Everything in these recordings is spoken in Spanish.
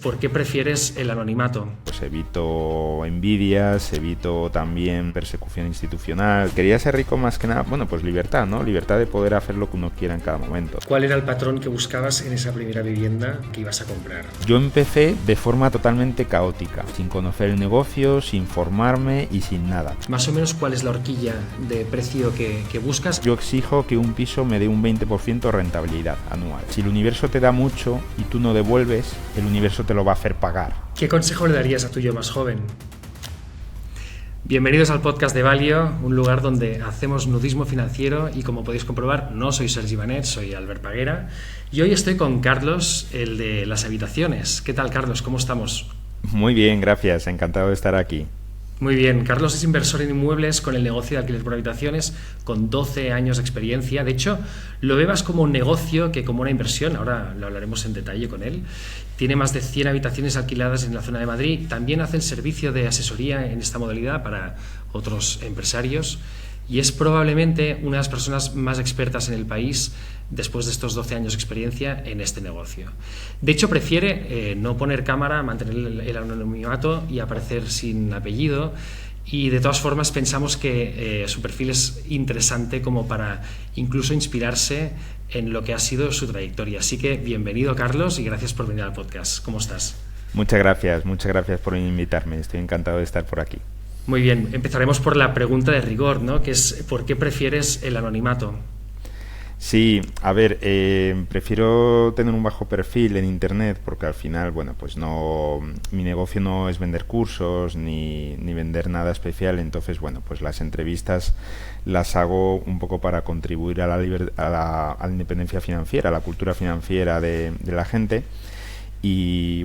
¿Por qué prefieres el anonimato? Pues evito envidias, evito también persecución institucional. Quería ser rico más que nada, pues libertad, ¿no? Libertad de poder hacer lo que uno quiera en cada momento. ¿Cuál era el patrón que buscabas en esa primera vivienda que ibas a comprar? Yo empecé de forma totalmente caótica, sin conocer el negocio, sin formarme y sin nada. Más o menos, ¿cuál es la horquilla de precio que buscas? Yo exijo que un piso me dé un 20% rentabilidad anual. Si el universo te da mucho y tú no devuelves, el universo te lo va a hacer pagar. ¿Qué consejo le darías a tu yo más joven? Bienvenidos al podcast de Valio, un lugar donde hacemos nudismo financiero y, como podéis comprobar, no soy Sergi Benet, soy Albert Paguera y hoy estoy con Carlos, el de las habitaciones. ¿Qué tal, Carlos? ¿Cómo estamos? Muy bien, gracias, encantado de estar aquí. Muy bien, Carlos es inversor en inmuebles con el negocio de alquiler por habitaciones con 12 años de experiencia. De hecho, lo ve más como un negocio que como una inversión, ahora lo hablaremos en detalle con él. Tiene más de 100 habitaciones alquiladas en la zona de Madrid. También hace el servicio de asesoría en esta modalidad para otros empresarios y es probablemente una de las personas más expertas en el país después de estos 12 años de experiencia en este negocio. De hecho, prefiere no poner cámara, mantener el anonimato y aparecer sin apellido, y de todas formas pensamos que su perfil es interesante como para incluso inspirarse en lo que ha sido su trayectoria. Así que bienvenido, Carlos, y gracias por venir al podcast. ¿Cómo estás? Muchas gracias por invitarme, estoy encantado de estar por aquí. Muy bien, empezaremos por la pregunta de rigor, ¿no? Que es, ¿por qué prefieres el anonimato? Sí, a ver, prefiero tener un bajo perfil en internet porque al final, mi negocio no es vender cursos ni vender nada especial. Entonces, pues las entrevistas las hago un poco para contribuir a la independencia financiera, a la cultura financiera de la gente. Y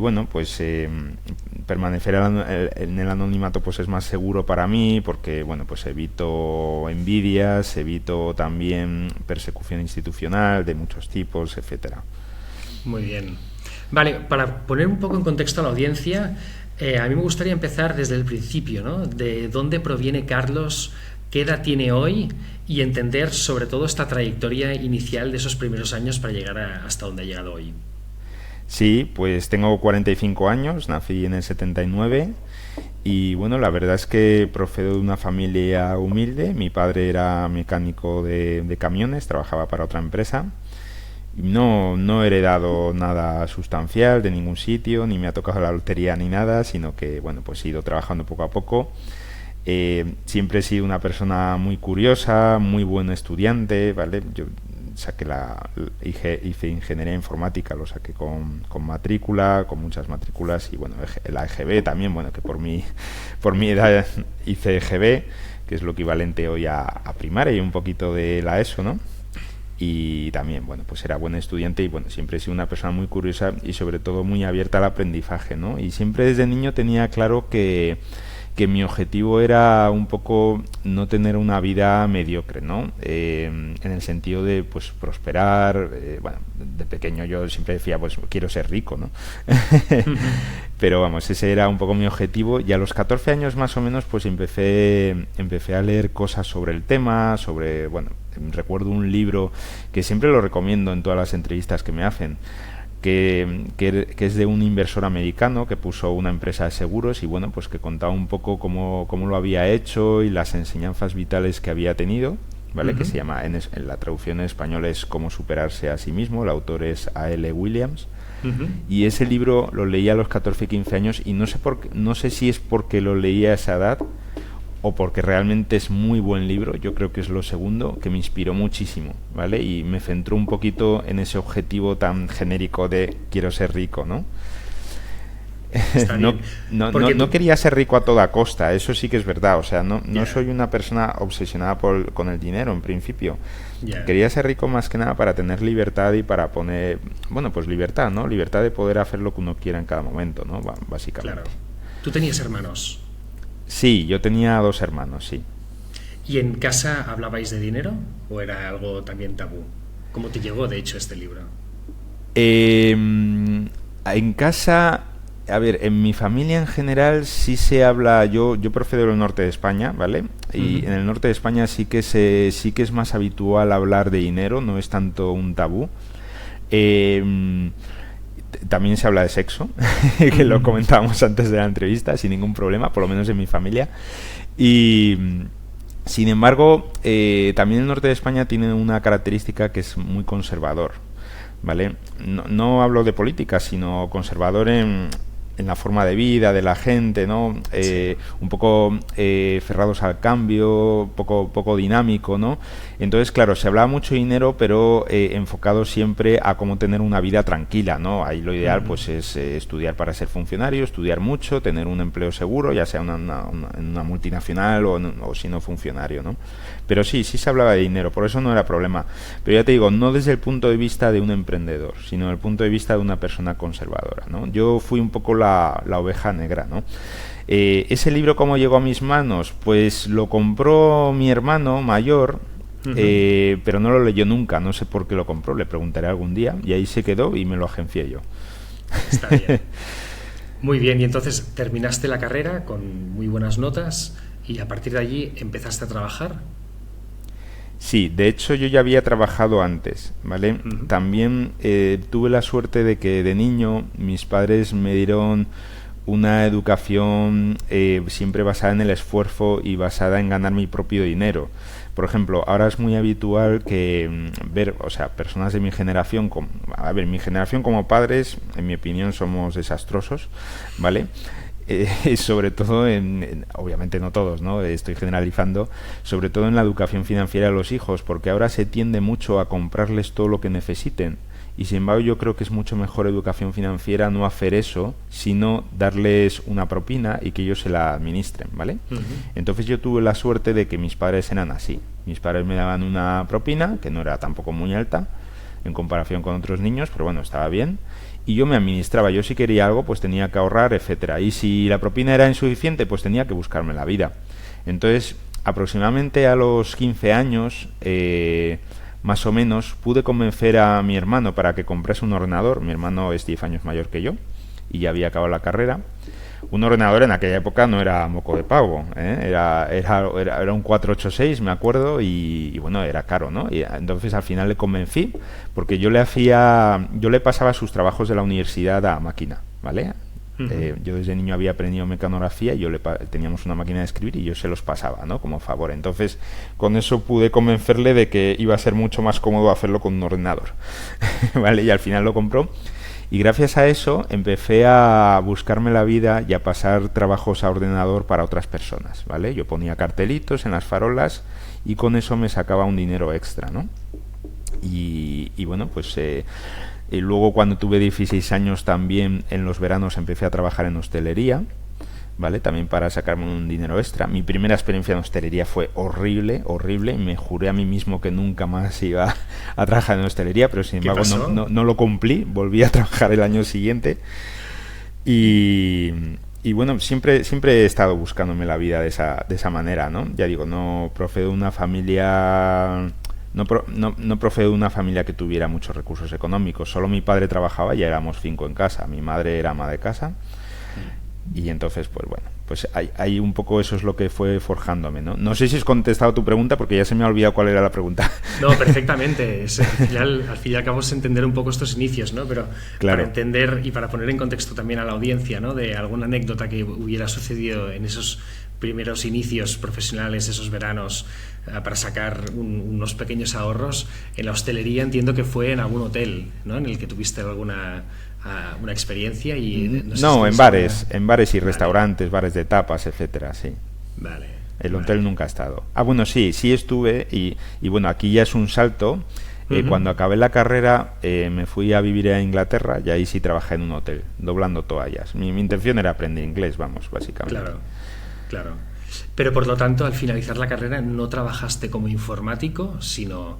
permanecer en el anonimato pues es más seguro para mí porque evito envidias, evito también persecución institucional de muchos tipos, etcétera. Muy bien. Vale, para poner un poco en contexto a la audiencia, a mí me gustaría empezar desde el principio, ¿no? De dónde proviene Carlos, qué edad tiene hoy y entender sobre todo esta trayectoria inicial de esos primeros años para llegar hasta donde ha llegado hoy. Sí, pues tengo 45 años, nací en el 79 y la verdad es que procedo de una familia humilde. Mi padre era mecánico de camiones, trabajaba para otra empresa. No he heredado nada sustancial de ningún sitio, ni me ha tocado la lotería ni nada, sino que he ido trabajando poco a poco. Siempre he sido una persona muy curiosa, muy buen estudiante, ¿vale? Yo hice ingeniería informática, lo saqué con matrícula, con muchas matrículas, y la EGB también, que por mi edad hice EGB, que es lo equivalente hoy a primaria y un poquito de la ESO, ¿no? Y también, era buen estudiante y siempre he sido una persona muy curiosa y sobre todo muy abierta al aprendizaje, ¿no? Y siempre desde niño tenía claro que mi objetivo era un poco no tener una vida mediocre, ¿no? En el sentido de prosperar. De pequeño yo siempre decía quiero ser rico, ¿no? Pero ese era un poco mi objetivo, y a los 14 años más o menos empecé a leer cosas sobre el tema, recuerdo un libro que siempre lo recomiendo en todas las entrevistas que me hacen, que es de un inversor americano que puso una empresa de seguros y que contaba un poco cómo lo había hecho y las enseñanzas vitales que había tenido, ¿vale? Uh-huh. Que se llama, en la traducción en español es Cómo superarse a sí mismo. El autor es A.L. Williams. Uh-huh. Y ese libro lo leí a los 14 y 15 años y no sé si es porque lo leí a esa edad o porque realmente es muy buen libro. Yo creo que es lo segundo, que me inspiró muchísimo, ¿vale? Y me centró un poquito en ese objetivo tan genérico de quiero ser rico, ¿no? No quería ser rico a toda costa, eso sí que es verdad. O sea, no soy una persona obsesionada con el dinero en principio. Yeah. Quería ser rico más que nada para tener libertad y para poner, libertad, ¿no? Libertad de poder hacer lo que uno quiera en cada momento, ¿no? Básicamente. Claro. ¿Tú tenías hermanos? Sí, yo tenía 2 hermanos, sí. ¿Y en casa hablabais de dinero o era algo también tabú? ¿Cómo te llegó, de hecho, este libro? En casa, a ver, en mi familia en general sí se habla. Yo procedo del norte de España, ¿vale? Y uh-huh. En el norte de España sí que es más habitual hablar de dinero, no es tanto un tabú. también se habla de sexo, que lo comentábamos antes de la entrevista, sin ningún problema, por lo menos en mi familia. Y sin embargo, también el norte de España tiene una característica que es muy conservador, ¿vale? No hablo de política, sino conservador en la forma de vida de la gente, ¿no? Un poco cerrados al cambio, poco dinámico, ¿no? Entonces, claro, se hablaba mucho de dinero, pero enfocado siempre a cómo tener una vida tranquila, ¿no? Ahí lo ideal, pues, es estudiar para ser funcionario, estudiar mucho, tener un empleo seguro, ya sea en una multinacional o si no funcionario, ¿no? Pero sí se hablaba de dinero, por eso no era problema. Pero ya te digo, no desde el punto de vista de un emprendedor, sino desde el punto de vista de una persona conservadora, ¿no? Yo fui un poco la oveja negra, ¿no? Ese libro, ¿cómo llegó a mis manos? Pues lo compró mi hermano mayor, pero no lo leyó nunca, no sé por qué lo compró, le preguntaré algún día, y ahí se quedó y me lo agencié yo. Está bien. Muy bien, y entonces terminaste la carrera con muy buenas notas y a partir de allí empezaste a trabajar. Sí, de hecho yo ya había trabajado antes, ¿vale? También tuve la suerte de que de niño mis padres me dieron una educación siempre basada en el esfuerzo y basada en ganar mi propio dinero. Por ejemplo, ahora es muy habitual que ver, o sea, personas de mi generación, mi generación como padres, en mi opinión, somos desastrosos, ¿vale? Sobre todo obviamente no todos, ¿no? Estoy generalizando, sobre todo en la educación financiera de los hijos, porque ahora se tiende mucho a comprarles todo lo que necesiten, y sin embargo yo creo que es mucho mejor educación financiera no hacer eso, sino darles una propina y que ellos se la administren, ¿vale? Entonces yo tuve la suerte de que mis padres eran así. Mis padres me daban una propina, que no era tampoco muy alta en comparación con otros niños, pero bueno, estaba bien, y yo me administraba. Yo si quería algo, pues tenía que ahorrar, etcétera, y si la propina era insuficiente, pues tenía que buscarme la vida. Entonces, aproximadamente a los 15 años, más o menos, pude convencer a mi hermano para que comprase un ordenador. Mi hermano es 10 años mayor que yo y ya había acabado la carrera. Un ordenador en aquella época no era moco de pavo, ¿eh? Era un 486, me acuerdo, y bueno, era caro, ¿no? Y entonces al final le convencí, porque yo le pasaba sus trabajos de la universidad a máquina, ¿vale? Yo desde niño había aprendido mecanografía y teníamos una máquina de escribir y yo se los pasaba, ¿no? Como favor. Entonces, con eso pude convencerle de que iba a ser mucho más cómodo hacerlo con un ordenador, ¿vale? Y al final lo compró. Y gracias a eso empecé a buscarme la vida y a pasar trabajos a ordenador para otras personas, ¿vale? Yo ponía cartelitos en las farolas y con eso me sacaba un dinero extra, ¿no? Y bueno, pues y luego cuando tuve 16 años también en los veranos empecé a trabajar en hostelería, ¿vale? También para sacarme un dinero extra. Mi primera experiencia en hostelería fue horrible, y me juré a mí mismo que nunca más iba a trabajar en hostelería, pero sin embargo no lo cumplí, volví a trabajar el año siguiente y bueno, siempre he estado buscándome la vida de esa manera, ¿no? Ya digo, no procedo de una familia... No procedo de una familia que tuviera muchos recursos económicos. Solo mi padre trabajaba y ya éramos 5 en casa. Mi madre era ama de casa. Y entonces, pues bueno, pues hay un poco eso es lo que fue forjándome, ¿no? No sé si has contestado tu pregunta porque ya se me ha olvidado cuál era la pregunta. No, perfectamente. Al fin y al cabo es entender un poco estos inicios, ¿no? Pero claro, para entender y para poner en contexto también a la audiencia, ¿no? De alguna anécdota que hubiera sucedido en esos primeros inicios profesionales, esos veranos, para sacar unos pequeños ahorros. En la hostelería entiendo que fue en algún hotel, ¿no? En el que tuviste alguna una experiencia y no, en bares y restaurantes, bares de tapas, etcétera, sí. Vale. El hotel nunca ha estado. Bueno, sí estuve y bueno, aquí ya es un salto. Cuando acabé la carrera me fui a vivir a Inglaterra y ahí sí trabajé en un hotel, doblando toallas. Mi intención era aprender inglés, vamos, básicamente. Claro. Pero por lo tanto, al finalizar la carrera no trabajaste como informático, sino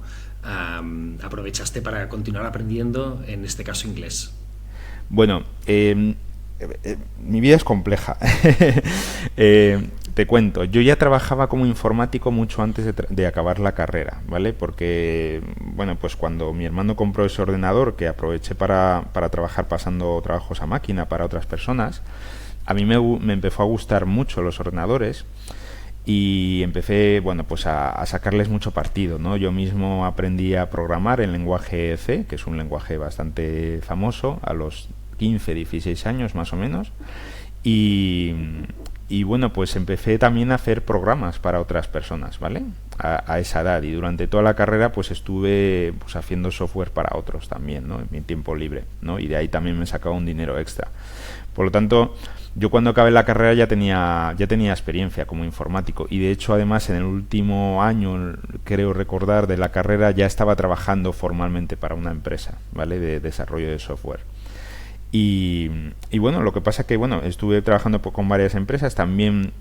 aprovechaste para continuar aprendiendo, en este caso, inglés. Bueno, mi vida es compleja. Te cuento, yo ya trabajaba como informático mucho antes de acabar la carrera, ¿vale? Porque, bueno, pues cuando mi hermano compró ese ordenador, que aproveché para trabajar pasando trabajos a máquina para otras personas, a mí me empezó a gustar mucho los ordenadores y empecé, bueno, pues a sacarles mucho partido, ¿no? Yo mismo aprendí a programar en lenguaje C, que es un lenguaje bastante famoso, a los 15, 16 años más o menos. Y bueno, pues empecé también a hacer programas para otras personas, ¿vale? A esa edad, y durante toda la carrera pues estuve pues haciendo software para otros también, ¿no? En mi tiempo libre, ¿no? Y de ahí también me sacaba un dinero extra. Por lo tanto, yo cuando acabé la carrera ya tenía experiencia como informático, y de hecho además en el último año, creo recordar, de la carrera ya estaba trabajando formalmente para una empresa, ¿vale? De desarrollo de software. Y bueno, lo que pasa que bueno, estuve trabajando con varias empresas, también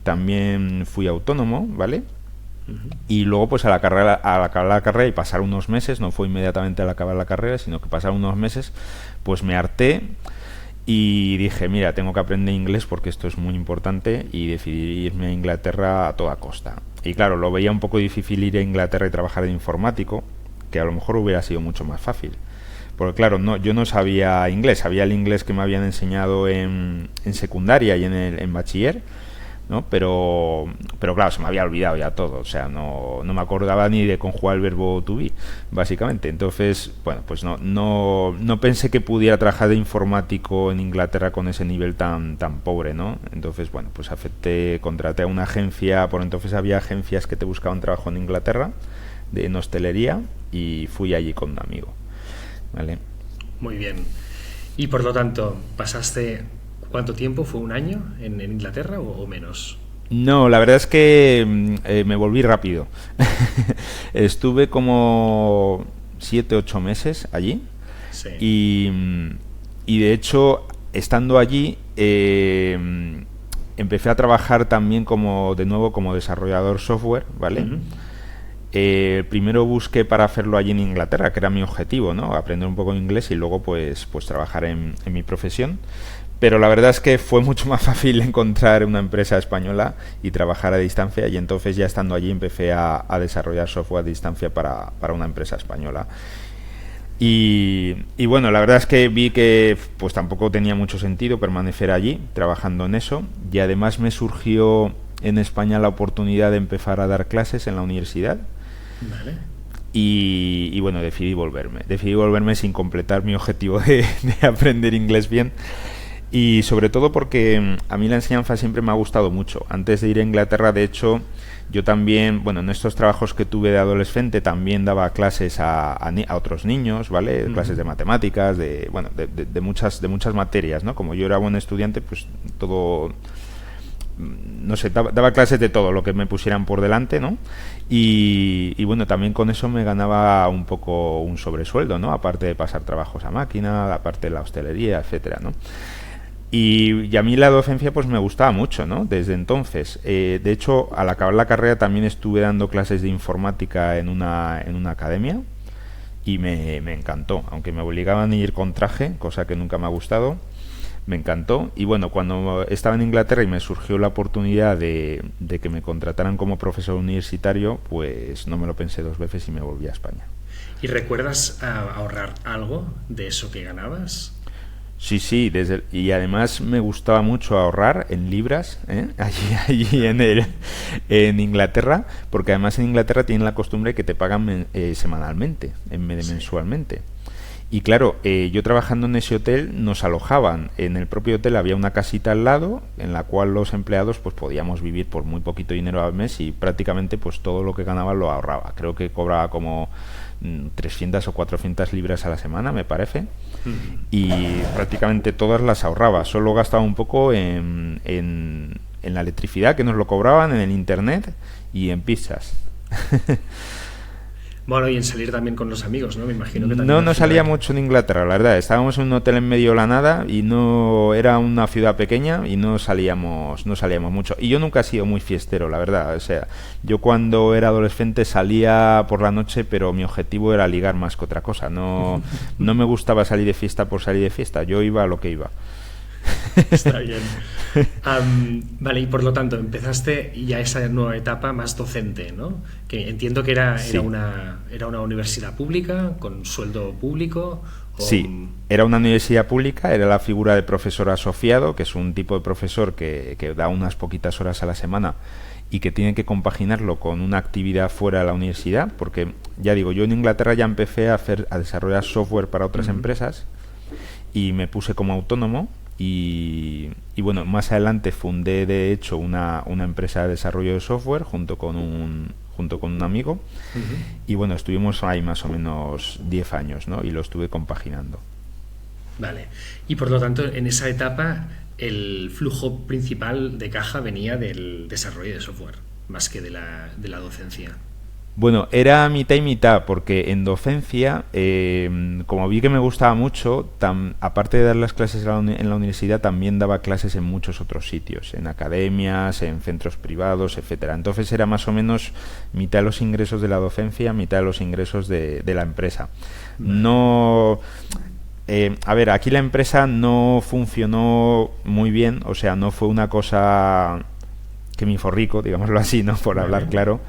fui autónomo, ¿vale? Y luego pues al acabar la carrera y pasar unos meses, no fue inmediatamente al acabar la carrera, sino que pasaron unos meses, pues me harté y dije, mira, tengo que aprender inglés porque esto es muy importante, y decidí irme a Inglaterra a toda costa. Y claro, lo veía un poco difícil ir a Inglaterra y trabajar de informático, que a lo mejor hubiera sido mucho más fácil. Porque claro, yo no sabía inglés, sabía el inglés que me habían enseñado en secundaria y en bachiller, ¿no? Pero claro, se me había olvidado ya todo, o sea, no me acordaba ni de conjugar el verbo to be, básicamente. Entonces, bueno, pues no pensé que pudiera trabajar de informático en Inglaterra con ese nivel tan pobre, ¿no? Entonces, bueno, pues contraté a una agencia. Por entonces había agencias que te buscaban trabajo en Inglaterra, en hostelería, y fui allí con un amigo. ¿Vale? Muy bien. Y por lo tanto, ¿pasaste cuánto tiempo? ¿Fue un año en Inglaterra o menos? No, la verdad es que me volví rápido. Estuve como 7, 8 meses allí. Sí. Y de hecho, estando allí, empecé a trabajar también de nuevo como desarrollador software, ¿vale? Uh-huh. Primero busqué para hacerlo allí en Inglaterra, que era mi objetivo, ¿no? Aprender un poco de inglés y luego pues trabajar en mi profesión. Pero la verdad es que fue mucho más fácil encontrar una empresa española y trabajar a distancia, y entonces ya estando allí empecé a desarrollar software a distancia para una empresa española. Y bueno, la verdad es que vi que pues tampoco tenía mucho sentido permanecer allí trabajando en eso, y además me surgió en España la oportunidad de empezar a dar clases en la universidad. Vale. Y bueno, decidí volverme sin completar mi objetivo de aprender inglés bien. Y sobre todo porque a mí la enseñanza siempre me ha gustado mucho. Antes de ir a Inglaterra, de hecho, yo también, bueno, en estos trabajos que tuve de adolescente, también daba clases a otros niños, ¿vale? Uh-huh. Clases de matemáticas, de muchas materias, ¿no? Como yo era buen estudiante, pues todo, no sé, daba clases de todo lo que me pusieran por delante, ¿no? Y bueno, también con eso me ganaba un poco un sobresueldo, ¿no? Aparte de pasar trabajos a máquina, aparte de la hostelería, etcétera, ¿no? Y a mí la docencia pues me gustaba mucho, ¿no? Desde entonces. De hecho, al acabar la carrera también estuve dando clases de informática en una academia, y me encantó. Aunque me obligaban a ir con traje, cosa que nunca me ha gustado, me encantó. Y bueno, cuando estaba en Inglaterra y me surgió la oportunidad de que me contrataran como profesor universitario, pues no me lo pensé dos veces y me volví a España. ¿Y recuerdas ahorrar algo de eso que ganabas? Sí, y además me gustaba mucho ahorrar en libras, allí en Inglaterra, porque además en Inglaterra tienen la costumbre que te pagan semanalmente, en vez de mensualmente. Y claro, yo trabajando en ese hotel nos alojaban. En el propio hotel había una casita al lado en la cual los empleados pues podíamos vivir por muy poquito dinero al mes, y prácticamente pues todo lo que ganaba lo ahorraba. Creo que cobraba como 300 o 400 libras a la semana, me parece, y prácticamente todas las ahorraba. Solo gastaba un poco en la electricidad, que nos lo cobraban, en el internet y en pizzas. Bueno, y en salir también con los amigos, ¿no? Me imagino que también. No salía mucho en Inglaterra, la verdad. Estábamos en un hotel en medio de la nada, y no era una ciudad pequeña, y no salíamos mucho. Y yo nunca he sido muy fiestero, la verdad. O sea, yo cuando era adolescente salía por la noche, pero mi objetivo era ligar más que otra cosa. No me gustaba salir de fiesta por salir de fiesta. Yo iba a lo que iba. Está bien. Vale, y por lo tanto empezaste ya esa nueva etapa más docente, ¿no? Que entiendo que era una universidad pública con sueldo público. Sí, era una universidad pública, era la figura de profesor asociado, que es un tipo de profesor que da unas poquitas horas a la semana y que tiene que compaginarlo con una actividad fuera de la universidad, porque ya digo, yo en Inglaterra ya empecé a desarrollar software para otras empresas. y me puse como autónomo. Y bueno, más adelante fundé de hecho una empresa de desarrollo de software junto con un amigo. Ujú. Y bueno, estuvimos ahí más o menos 10 años, ¿no? Y lo estuve compaginando. Vale. Y por lo tanto, en esa etapa, el flujo principal de caja venía del desarrollo de software, más que de la docencia. Bueno, era mitad y mitad, porque en docencia, como vi que me gustaba mucho, aparte de dar las clases en la universidad, también daba clases en muchos otros sitios, en academias, en centros privados, etcétera. Entonces era más o menos mitad de los ingresos de la docencia, mitad de los ingresos de la empresa. Vale. No... a ver, aquí la empresa no funcionó muy bien, o sea, no fue una cosa que me hizo rico, digámoslo así, ¿no? Por Vale. hablar claro.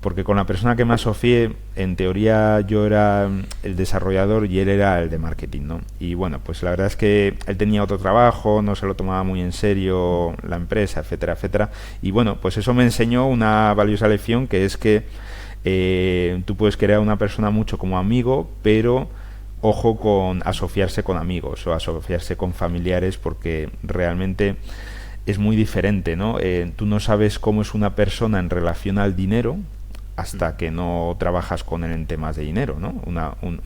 Porque con la persona que me asocié, en teoría yo era el desarrollador y él era el de marketing, ¿no? Y bueno, pues la verdad es que él tenía otro trabajo, no se lo tomaba muy en serio la empresa, etcétera, etcétera. Y bueno, pues eso me enseñó una valiosa lección, que es que tú puedes querer a una persona mucho como amigo, pero ojo con asociarse con amigos o asociarse con familiares, porque realmente es muy diferente, ¿no? Tú no sabes cómo es una persona en relación al dinero hasta que no trabajas con él en temas de dinero, ¿no?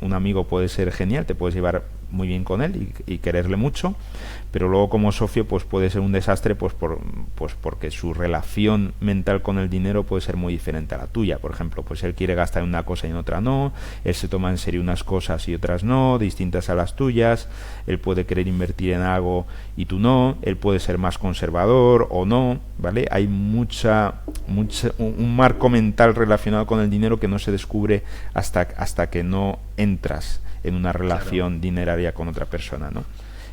Un amigo puede ser genial, te puedes llevar muy bien con él y quererle mucho, pero luego como socio pues puede ser un desastre, pues porque su relación mental con el dinero puede ser muy diferente a la tuya. Por ejemplo, pues él quiere gastar en una cosa y en otra no, él se toma en serio unas cosas y otras no, distintas a las tuyas, él puede querer invertir en algo y tú no, él puede ser más conservador o no, ¿vale? Hay un marco mental relacionado con el dinero que no se descubre hasta que no entras en una relación dineraria con otra persona, ¿no?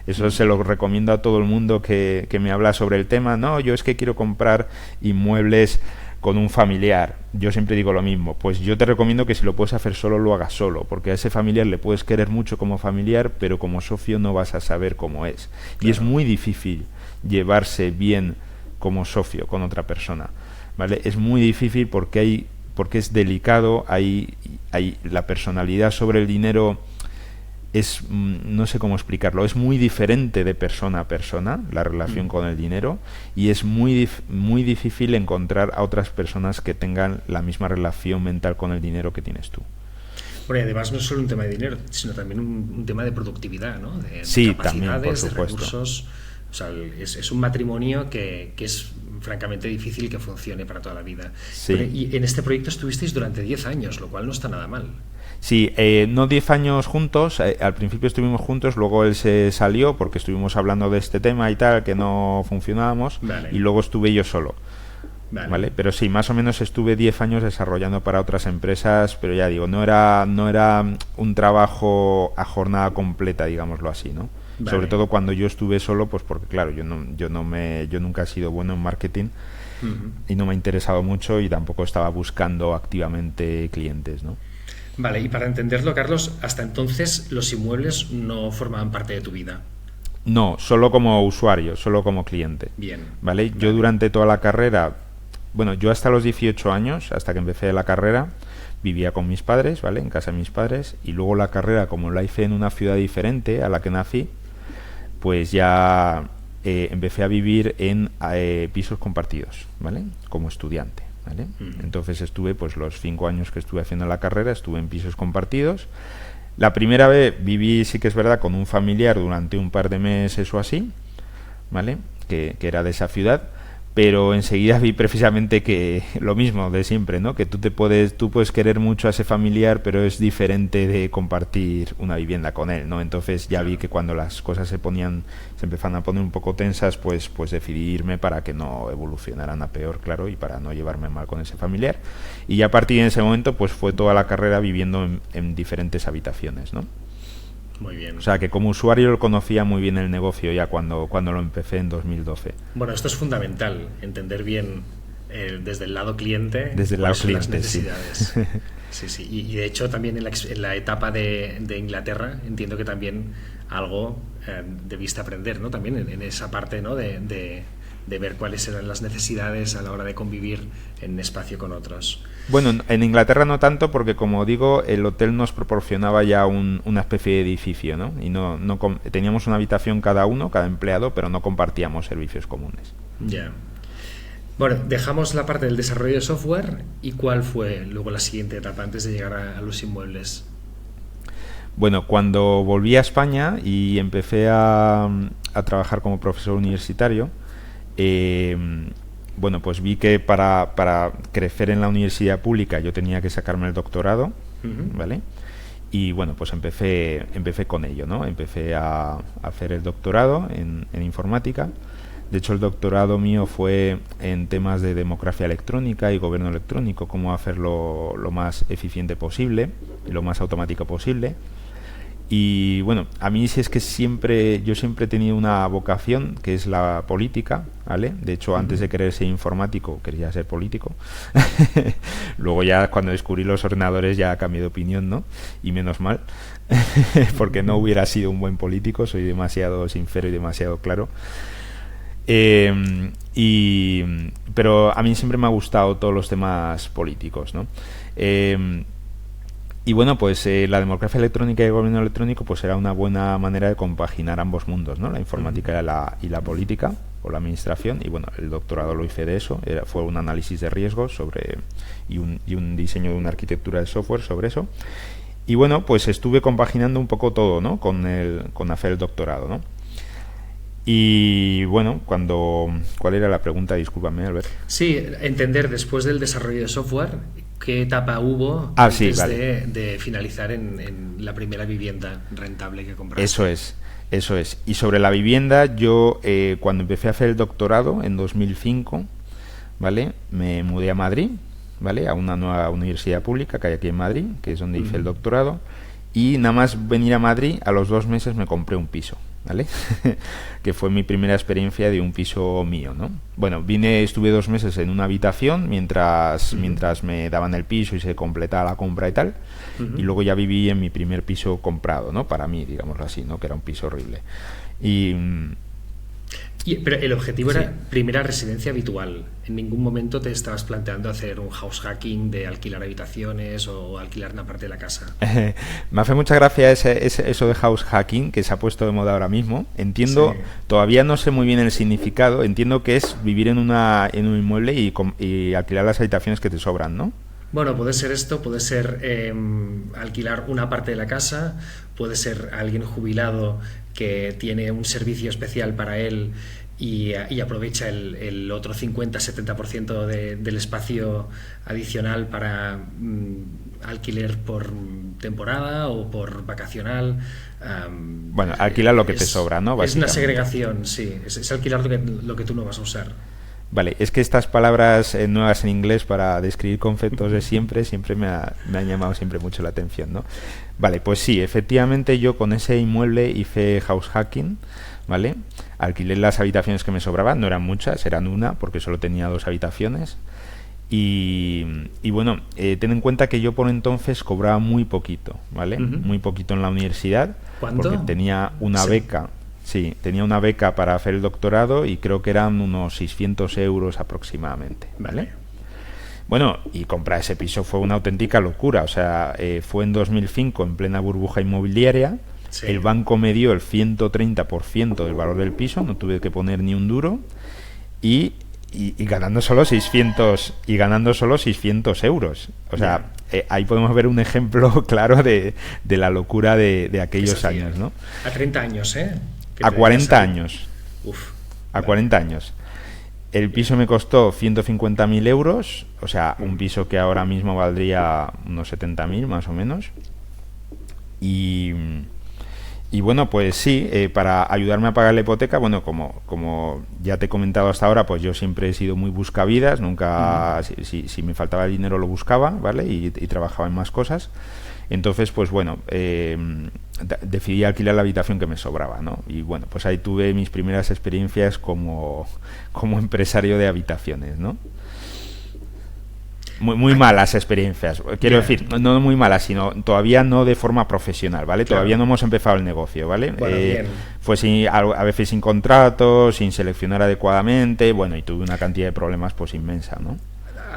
Eso se lo recomiendo a todo el mundo que me habla sobre el tema. No, yo es que quiero comprar inmuebles con un familiar. Yo siempre digo lo mismo. Pues yo te recomiendo que si lo puedes hacer solo, lo hagas solo, porque a ese familiar le puedes querer mucho como familiar, pero como socio no vas a saber cómo es. Y es muy difícil llevarse bien como socio con otra persona, ¿vale? Es muy difícil porque es delicado, hay la personalidad sobre el dinero es, no sé cómo explicarlo, es muy diferente de persona a persona, la relación con el dinero, y es muy difícil encontrar a otras personas que tengan la misma relación mental con el dinero que tienes tú. Bueno, y además no es solo un tema de dinero, sino también un tema de productividad, ¿no? De Sí, capacidades, también, por de supuesto. recursos. O sea, es un matrimonio que es francamente difícil que funcione para toda la vida. Sí. Y en este proyecto estuvisteis durante 10 años, lo cual no está nada mal. Sí, no 10 años juntos, al principio estuvimos juntos, luego él se salió porque estuvimos hablando de este tema y tal, que no funcionábamos, Vale. y luego estuve yo solo. Vale. ¿Vale? Pero sí, más o menos estuve 10 años desarrollando para otras empresas, pero ya digo, no era un trabajo a jornada completa, digámoslo así, ¿no? Vale. Sobre todo cuando yo estuve solo, pues porque claro, yo nunca he sido bueno en marketing y no me ha interesado mucho y tampoco estaba buscando activamente clientes, ¿no? Vale, y para entenderlo, Carlos, hasta entonces los inmuebles no formaban parte de tu vida. No, solo como usuario, solo como cliente. Bien. ¿Vale? Yo durante toda la carrera, bueno, yo hasta los 18 años, hasta que empecé la carrera, vivía con mis padres, ¿vale? En casa de mis padres, y luego la carrera, como la hice en una ciudad diferente a la que nací, pues ya empecé a vivir en pisos compartidos, ¿vale? Como estudiante, ¿vale? Entonces estuve, pues los 5 años que estuve haciendo la carrera, estuve en pisos compartidos. La primera vez viví, sí que es verdad, con un familiar durante un par de meses o así, ¿vale? Que era de esa ciudad, pero enseguida vi precisamente que lo mismo de siempre, ¿no? Que tú puedes querer mucho a ese familiar, pero es diferente de compartir una vivienda con él, ¿no? Entonces ya vi que cuando las cosas se empezaban a poner un poco tensas, pues decidí irme para que no evolucionaran a peor, claro, y para no llevarme mal con ese familiar. Y ya a partir de ese momento, pues fue toda la carrera viviendo en diferentes habitaciones, ¿no? Muy bien. O sea, que como usuario lo conocía muy bien el negocio ya cuando lo empecé en 2012. Bueno, esto es fundamental, entender bien desde el lado cliente Desde el lado cuáles son las cliente, sí. necesidades. Sí, sí. Y de hecho también en la etapa de Inglaterra entiendo que también algo debiste aprender, ¿no? También en esa parte, ¿no? de ver cuáles eran las necesidades a la hora de convivir en espacio con otros. Bueno, en Inglaterra no tanto porque, como digo, el hotel nos proporcionaba ya una especie de edificio, ¿no? Y teníamos una habitación cada uno, cada empleado, pero no compartíamos servicios comunes. Ya. Bueno, dejamos la parte del desarrollo de software y ¿cuál fue luego la siguiente etapa antes de llegar a los inmuebles? Bueno, cuando volví a España y empecé a trabajar como profesor universitario, bueno, pues vi que para crecer en la universidad pública yo tenía que sacarme el doctorado, ¿vale? Y bueno, pues empecé con ello, ¿no? Empecé a hacer el doctorado en informática. De hecho, el doctorado mío fue en temas de democracia electrónica y gobierno electrónico, cómo hacerlo lo más eficiente posible y lo más automático posible. Y bueno, a mí sí es que yo siempre he tenido una vocación que es la política, ¿vale? De hecho, antes de querer ser informático, quería ser político. Luego ya cuando descubrí los ordenadores ya cambié de opinión, ¿no? Y menos mal, porque no hubiera sido un buen político, soy demasiado sincero y demasiado claro. Pero a mí siempre me ha gustado todos los temas políticos, ¿no? Y bueno, pues la democracia electrónica y el gobierno electrónico pues era una buena manera de compaginar ambos mundos, ¿no? La informática y la política o la administración. Y bueno, el doctorado lo hice de eso. Fue un análisis de riesgos y un diseño de una arquitectura de software sobre eso. Y bueno, pues estuve compaginando un poco todo, ¿no? Con hacer el doctorado, ¿no? Y bueno, ¿cuál era la pregunta? Discúlpame, Albert. Sí, entender después del desarrollo de software qué etapa hubo sí, vale. de finalizar en la primera vivienda rentable que compraste. Eso es. Y sobre la vivienda, yo cuando empecé a hacer el doctorado en 2005, ¿vale? Me mudé a Madrid, ¿vale? A una nueva universidad pública que hay aquí en Madrid, que es donde hice el doctorado. Y nada más venir a Madrid, a los 2 meses me compré un piso, ¿vale? Que fue mi primera experiencia de un piso mío, ¿no? Bueno, estuve 2 meses en una habitación mientras me daban el piso y se completaba la compra y tal, y luego ya viví en mi primer piso comprado, ¿no? Para mí, digámoslo así, ¿no? Que era un piso horrible. Pero el objetivo era primera residencia habitual. En ningún momento te estabas planteando hacer un house hacking de alquilar habitaciones o alquilar una parte de la casa. Me hace mucha gracia eso de house hacking que se ha puesto de moda ahora mismo. Entiendo, todavía no sé muy bien el significado. Entiendo que es vivir en un inmueble y alquilar las habitaciones que te sobran, ¿no? Bueno, puede ser esto, puede ser alquilar una parte de la casa, puede ser alguien jubilado que tiene un servicio especial para él y aprovecha el otro 50-70% del espacio adicional para alquiler por temporada o por vacacional. Bueno, alquilar lo que te sobra, ¿no? Es una segregación, sí, es alquilar lo que tú no vas a usar. Vale, es que estas palabras nuevas en inglés para describir conceptos de siempre me han llamado siempre mucho la atención, ¿no? Vale, pues sí, efectivamente yo con ese inmueble hice house hacking, ¿vale? Alquilé las habitaciones que me sobraban, no eran muchas, eran una, porque solo tenía 2 habitaciones. Y bueno, ten en cuenta que yo por entonces cobraba muy poquito, ¿vale? Muy poquito en la universidad. ¿Cuánto? Porque tenía una beca. Sí, tenía una beca para hacer el doctorado y creo que eran unos 600 euros aproximadamente, ¿vale? Bueno, y comprar ese piso fue una auténtica locura. O sea, fue en 2005, en plena burbuja inmobiliaria. Sí. El banco me dio el 130% del valor del piso, no tuve que poner ni un duro. Y ganando solo 600 euros. O sea, ahí podemos ver un ejemplo claro de la locura de aquellos años, ¿no? A 30 años, ¿eh? A 40 años. Uf, a 40 años. El piso me costó 150.000 euros, o sea, un piso que ahora mismo valdría unos 70.000 más o menos. Y bueno, pues sí, para ayudarme a pagar la hipoteca, bueno, como ya te he comentado hasta ahora, pues yo siempre he sido muy buscavidas, nunca, si me faltaba dinero lo buscaba, ¿vale? Y trabajaba en más cosas. Entonces, pues bueno, decidí alquilar la habitación que me sobraba, ¿no? Y bueno, pues ahí tuve mis primeras experiencias como empresario de habitaciones, ¿no? Muy malas experiencias, quiero decir, no muy malas, sino todavía no de forma profesional, ¿vale? Claro. Todavía no hemos empezado el negocio, ¿vale? Bueno, fue a veces sin contrato, sin seleccionar adecuadamente, bueno, y tuve una cantidad de problemas pues inmensa, ¿no?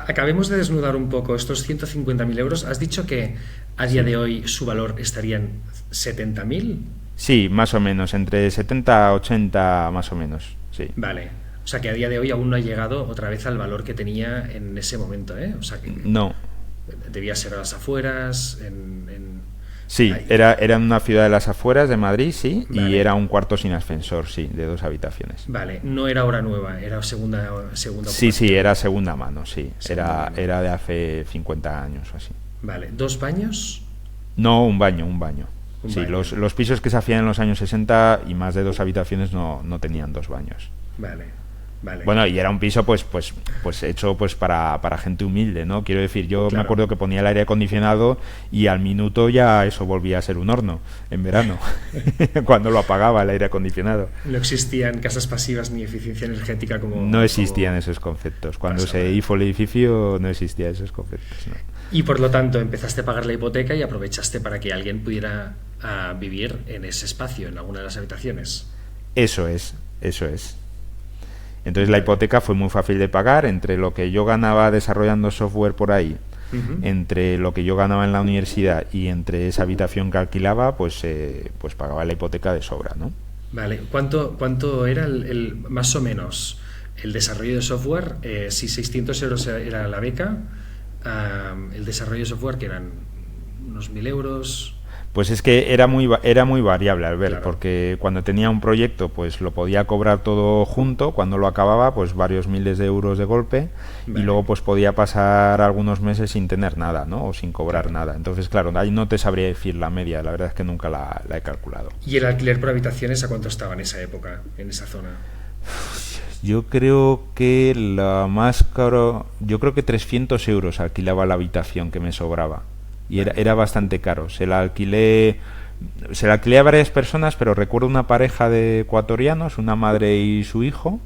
Acabemos de desnudar un poco estos 150.000 euros. ¿Has dicho que a día de hoy su valor estaría en 70.000? Sí, más o menos, entre 70 a 80 más o menos, sí. Vale. O sea que a día de hoy aún no ha llegado otra vez al valor que tenía en ese momento, ¿eh? O sea que No. debía ser a las afueras, Sí, ahí. era en una ciudad de las afueras de Madrid, sí, y Vale. era un cuarto sin ascensor, sí, de 2 habitaciones. Vale, no era obra nueva, era segunda Sí, ocupación. sí, era segunda mano, sí. Segunda mano. Era de hace 50 años o así. Vale, ¿2 baños? No, un baño, un baño. Un Sí, baño. los pisos que se hacían en los años 60 y más de 2 habitaciones no tenían 2 baños. Vale, vale. Bueno, y era un piso pues hecho pues para gente humilde, ¿no? Quiero decir, yo me Claro. acuerdo que ponía el aire acondicionado y al minuto ya eso volvía a ser un horno en verano, cuando lo apagaba el aire acondicionado. No existían casas pasivas ni eficiencia energética como... No existían como- esos conceptos. Cuando pasa se ahora. hizo el edificio no existían esos conceptos, ¿no? Y por lo tanto empezaste a pagar la hipoteca y aprovechaste para que alguien pudiera vivir en ese espacio, en alguna de las habitaciones. Eso es, eso es. Entonces la hipoteca fue muy fácil de pagar entre lo que yo ganaba desarrollando software por ahí, Ujú. entre lo que yo ganaba en la universidad y entre esa habitación que alquilaba, pues pagaba la hipoteca de sobra, ¿no? Vale, ¿cuánto era más o menos el desarrollo de software? Si 600 euros era la beca, el desarrollo de software que eran unos 1.000 euros... Pues es que era muy variable, Albert, Claro. porque cuando tenía un proyecto pues lo podía cobrar todo junto, cuando lo acababa pues varios miles de euros de golpe y Vale. luego pues podía pasar algunos meses sin tener nada, ¿no? O sin cobrar Claro. nada. Entonces, claro, ahí no te sabría decir la media, la verdad es que nunca la he calculado. ¿Y el alquiler por habitaciones a cuánto estaba en esa época, en esa zona? Yo creo que la más caro, yo creo que 300 euros alquilaba la habitación que me sobraba. Y era bastante caro. Se la alquilé a varias personas, pero recuerdo una pareja de ecuatorianos, una madre y su hijo,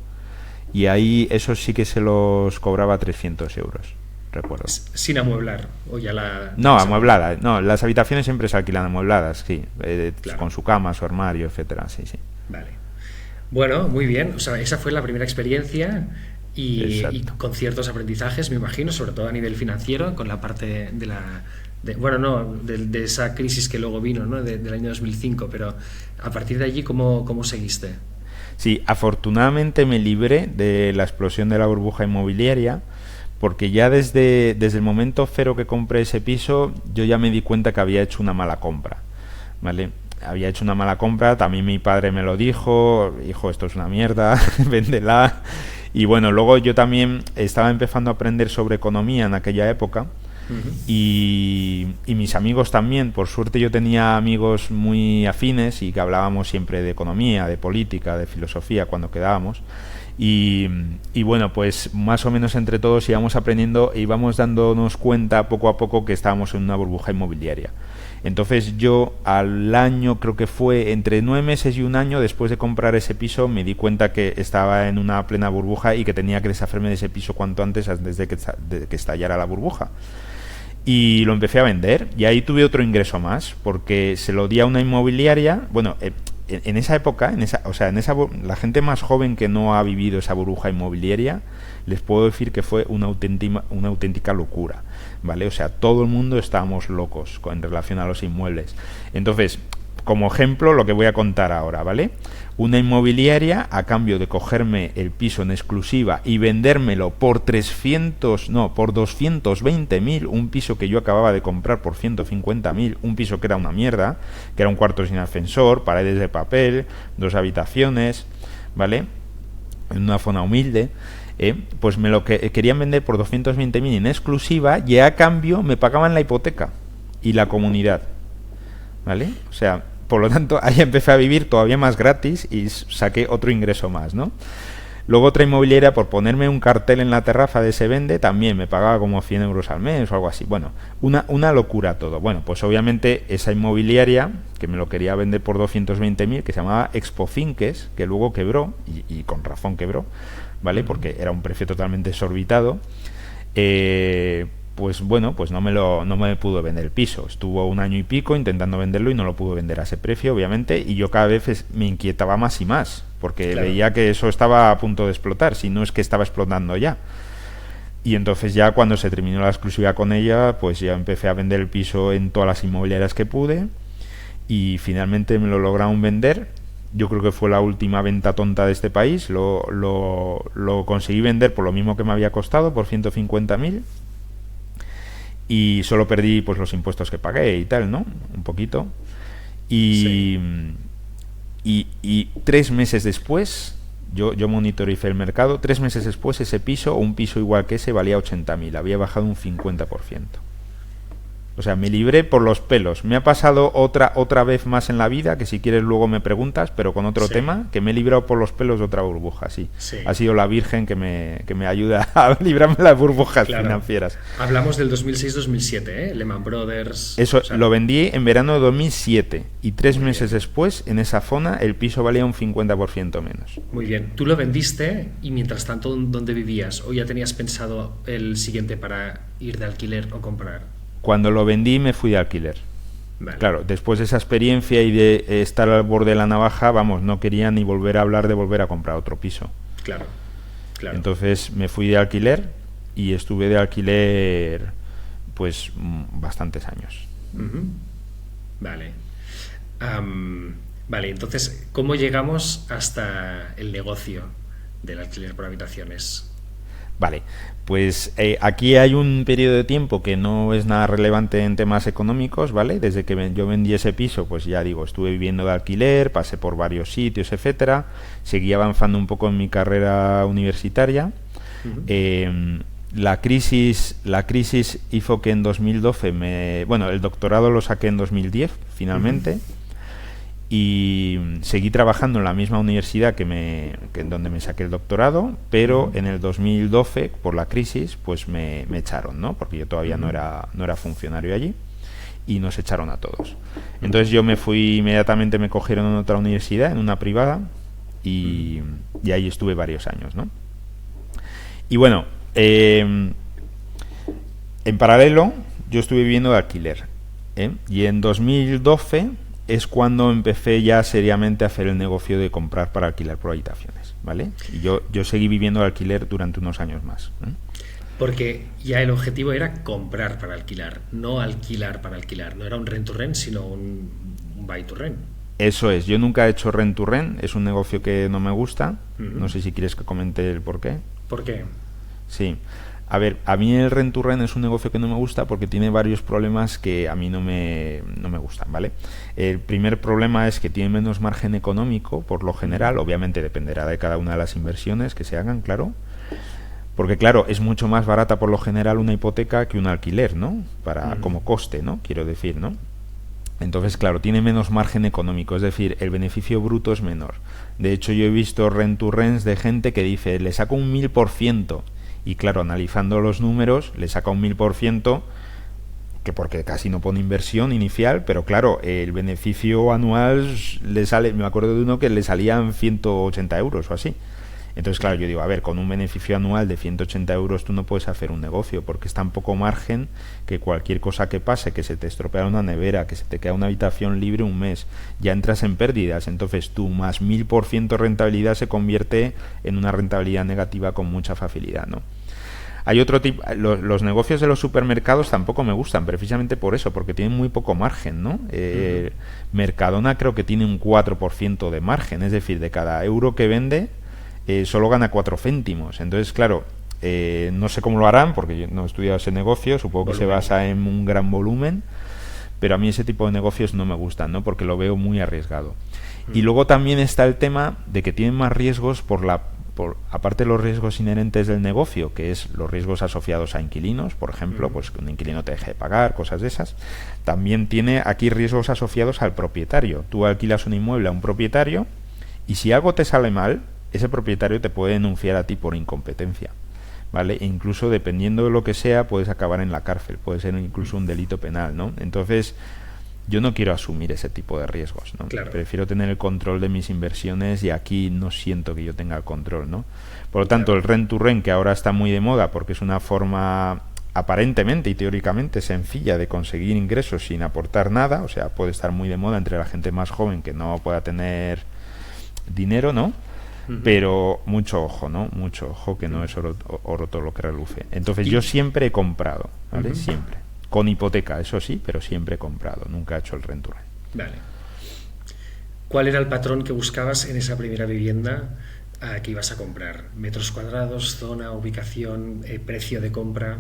y ahí esos sí que se los cobraba 300 euros, recuerdo. Sin amueblar, o ya la... No, amuebladas. No, las habitaciones siempre se alquilan amuebladas, sí. Claro. Con su cama, su armario, etcétera, sí, sí. Vale. Bueno, muy bien. O sea, esa fue la primera experiencia y Exacto. con ciertos aprendizajes, me imagino, sobre todo a nivel financiero, con la parte de la... bueno, no, de esa crisis que luego vino, ¿no? Del año 2005, pero a partir de allí, ¿cómo seguiste? Sí, afortunadamente me libré de la explosión de la burbuja inmobiliaria, porque ya desde el momento cero que compré ese piso, yo ya me di cuenta que había hecho una mala compra, ¿vale? Había hecho una mala compra, también mi padre me lo dijo, hijo, esto es una mierda, véndela. Y bueno, luego yo también estaba empezando a aprender sobre economía en aquella época, y mis amigos también, por suerte yo tenía amigos muy afines y que hablábamos siempre de economía, de política, de filosofía cuando quedábamos. Y bueno, pues más o menos entre todos íbamos aprendiendo e íbamos dándonos cuenta poco a poco que estábamos en una burbuja inmobiliaria. Entonces yo al año, creo que fue entre 9 meses y un año después de comprar ese piso, me di cuenta que estaba en una plena burbuja y que tenía que deshacerme de ese piso cuanto antes de que estallara la burbuja. Y lo empecé a vender y ahí tuve otro ingreso más porque se lo di a una inmobiliaria. Bueno, en esa época, la gente más joven que no ha vivido esa burbuja inmobiliaria, les puedo decir que fue una auténtica locura, ¿vale? O sea, todo el mundo estábamos locos en relación a los inmuebles. Entonces, como ejemplo, lo que voy a contar ahora, ¿vale? Una inmobiliaria, a cambio de cogerme el piso en exclusiva y vendérmelo por 220.000, un piso que yo acababa de comprar por 150.000, un piso que era una mierda, que era un cuarto sin ascensor, paredes de papel, 2 habitaciones, ¿vale? En una zona humilde, pues me lo querían vender por 220.000 en exclusiva y a cambio me pagaban la hipoteca y la comunidad, ¿vale? O sea, por lo tanto, ahí empecé a vivir todavía más gratis y saqué otro ingreso más, ¿no? Luego otra inmobiliaria, por ponerme un cartel en la terraza de Se Vende, también me pagaba como 100 euros al mes o algo así. Bueno, una locura todo. Bueno, pues obviamente esa inmobiliaria, que me lo quería vender por 220.000, que se llamaba Expofinques, que luego quebró, y con razón quebró, ¿vale? Porque era un precio totalmente exorbitado. Pues bueno, pues no me pudo vender el piso. Estuvo un año y pico intentando venderlo y no lo pudo vender a ese precio, obviamente, y yo cada vez me inquietaba más y más, porque Claro. veía que eso estaba a punto de explotar, si no es que estaba explotando ya. Y entonces ya cuando se terminó la exclusividad con ella, pues ya empecé a vender el piso en todas las inmobiliarias que pude y finalmente me lo lograron vender. Yo creo que fue la última venta tonta de este país. Lo conseguí vender por lo mismo que me había costado, por 150.000, y solo perdí pues los impuestos que pagué y tal, ¿no? Un poquito. Y, sí. y 3 meses después, yo monitoricé el mercado, 3 meses después ese piso, o un piso igual que ese, valía 80.000, había bajado un 50%. O sea, me libré por los pelos. Me ha pasado otra vez más en la vida, que si quieres luego me preguntas, pero con otro tema, que me he librado por los pelos de otra burbuja, sí. Ha sido la Virgen que me ayuda a librarme de las burbujas financieras. Hablamos del 2006-2007, Lehman Brothers... Eso, lo vendí en verano de 2007 y 3 meses después, en esa zona, el piso valía un 50% menos. Muy bien. Tú lo vendiste y mientras tanto, ¿dónde vivías? ¿O ya tenías pensado el siguiente para ir de alquiler o comprar? Cuando lo vendí me fui de alquiler. Vale. Claro, después de esa experiencia y de estar al borde de la navaja, vamos, no quería ni volver a hablar de volver a comprar otro piso. Claro. Entonces me fui de alquiler y estuve de alquiler pues bastantes años. Vale. Vale, entonces, ¿cómo llegamos hasta el negocio del alquiler por habitaciones? Vale, pues aquí hay un periodo de tiempo que no es nada relevante en temas económicos, ¿vale? Desde que yo vendí ese piso, pues ya digo, estuve viviendo de alquiler, pasé por varios sitios, etcétera. Seguí avanzando un poco en mi carrera universitaria. La crisis hizo que en 2012 el doctorado lo saqué en 2010, finalmente. Y seguí trabajando en la misma universidad que en donde me saqué el doctorado, pero en el 2012, por la crisis, pues me echaron, ¿no? Porque yo todavía no era funcionario allí, y nos echaron a todos. Entonces yo me fui, inmediatamente me cogieron en otra universidad, en una privada, y ahí estuve varios años, ¿no? Y bueno, en paralelo, yo estuve viviendo de alquiler, y en 2012... es cuando empecé ya seriamente a hacer el negocio de comprar para alquilar por habitaciones, ¿vale? Y yo seguí viviendo de alquiler durante unos años más. Porque ya el objetivo era comprar para alquilar, no alquilar para alquilar. No era un rent to rent, sino un buy to rent. Eso es. Yo nunca he hecho rent to rent. Es un negocio que no me gusta. No sé si quieres que comente el por qué. ¿Por qué? Sí. A ver, a mí el rent to rent es un negocio que no me gusta porque tiene varios problemas que a mí no me gustan, ¿vale? El primer problema es que tiene menos margen económico, por lo general. Obviamente dependerá de cada una de las inversiones que se hagan, claro. Porque, claro, es mucho más barata por lo general una hipoteca que un alquiler, ¿no? Como coste, ¿no? Quiero decir, ¿no? Entonces, claro, tiene menos margen económico, es decir, el beneficio bruto es menor. De hecho, yo he visto rent to rents de gente que dice, le saco un 1000%. Y claro, analizando los números, le saca un 1000%, que porque casi no pone inversión inicial, pero claro, el beneficio anual le sale, me acuerdo de uno que le salían 180 euros o así. Entonces, claro, yo digo, a ver, con un beneficio anual de 180 euros tú no puedes hacer un negocio, porque es tan poco margen que cualquier cosa que pase, que se te estropea una nevera, que se te queda una habitación libre un mes, ya entras en pérdidas. Entonces tu más 1000% rentabilidad se convierte en una rentabilidad negativa con mucha facilidad, ¿no? Hay otro tipo, los negocios de los supermercados tampoco me gustan, precisamente por eso, porque tienen muy poco margen, ¿no? Mercadona creo que tiene un 4% de margen, es decir, de cada euro que vende solo gana 4 céntimos. Entonces, claro, no sé cómo lo harán, porque yo no he estudiado ese negocio, supongo que se basa en un gran volumen, pero a mí ese tipo de negocios no me gustan, ¿no? Porque lo veo muy arriesgado. Y luego también está el tema de que tienen más riesgos aparte de los riesgos inherentes del negocio, que es los riesgos asociados a inquilinos, por ejemplo, pues que un inquilino te deje de pagar, cosas de esas. También tiene aquí riesgos asociados al propietario. Tú alquilas un inmueble a un propietario y si algo te sale mal, ese propietario te puede denunciar a ti por incompetencia, ¿vale? E incluso dependiendo de lo que sea, puedes acabar en la cárcel, puede ser incluso un delito penal, ¿no? Entonces, yo no quiero asumir ese tipo de riesgos, ¿no? Claro. Prefiero tener el control de mis inversiones y aquí no siento que yo tenga el control, ¿no? Por lo tanto, el rent to rent, que ahora está muy de moda porque es una forma aparentemente y teóricamente sencilla de conseguir ingresos sin aportar nada, o sea, puede estar muy de moda entre la gente más joven que no pueda tener dinero, ¿no? pero mucho ojo, ¿no? Mucho ojo, que no es oro todo lo que reluce. Entonces yo siempre he comprado, ¿vale? Siempre. Con hipoteca, eso sí, pero siempre he comprado. Nunca he hecho el rent to rent. Vale. ¿Cuál era el patrón que buscabas en esa primera vivienda que ibas a comprar? ¿Metros cuadrados, zona, ubicación, precio de compra?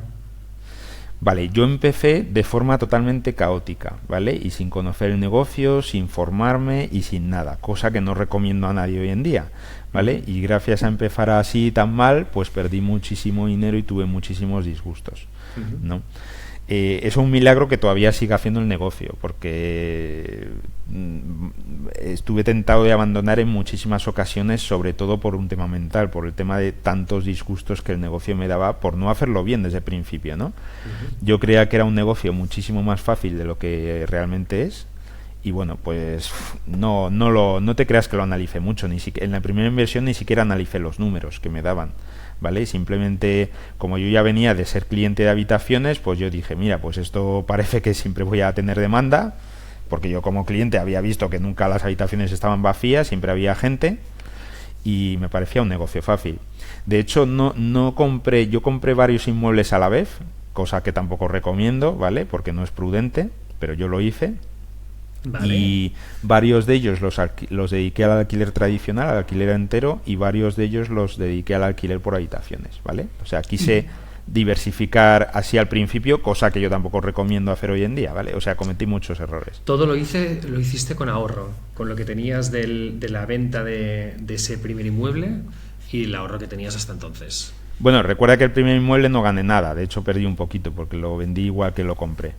Vale, yo empecé de forma totalmente caótica, ¿vale? Y sin conocer el negocio, sin formarme y sin nada, cosa que no recomiendo a nadie hoy en día, ¿vale? Y gracias a empezar así tan mal, pues perdí muchísimo dinero y tuve muchísimos disgustos, ¿no? Es un milagro que todavía siga haciendo el negocio, porque estuve tentado de abandonar en muchísimas ocasiones, sobre todo por un tema mental, por el tema de tantos disgustos que el negocio me daba por no hacerlo bien desde el principio, ¿no? Yo creía que era un negocio muchísimo más fácil de lo que realmente es. Y bueno, pues no te creas que lo analicé mucho, en la primera inversión ni siquiera analicé los números que me daban, ¿vale? Simplemente, como yo ya venía de ser cliente de habitaciones, pues yo dije, mira, pues esto parece que siempre voy a tener demanda, porque yo como cliente había visto que nunca las habitaciones estaban vacías, siempre había gente, y me parecía un negocio fácil. De hecho, yo compré varios inmuebles a la vez, cosa que tampoco recomiendo, ¿vale? Porque no es prudente, pero yo lo hice. Vale. Y varios de ellos los dediqué al alquiler tradicional, al alquiler entero, y varios de ellos los dediqué al alquiler por habitaciones, ¿vale? O sea, quise diversificar así al principio, cosa que yo tampoco recomiendo hacer hoy en día, ¿vale? O sea, cometí muchos errores. Todo lo hiciste con ahorro, con lo que tenías de la venta de ese primer inmueble y el ahorro que tenías hasta entonces. Bueno, recuerda que el primer inmueble no gané nada, de hecho perdí un poquito porque lo vendí igual que lo compré.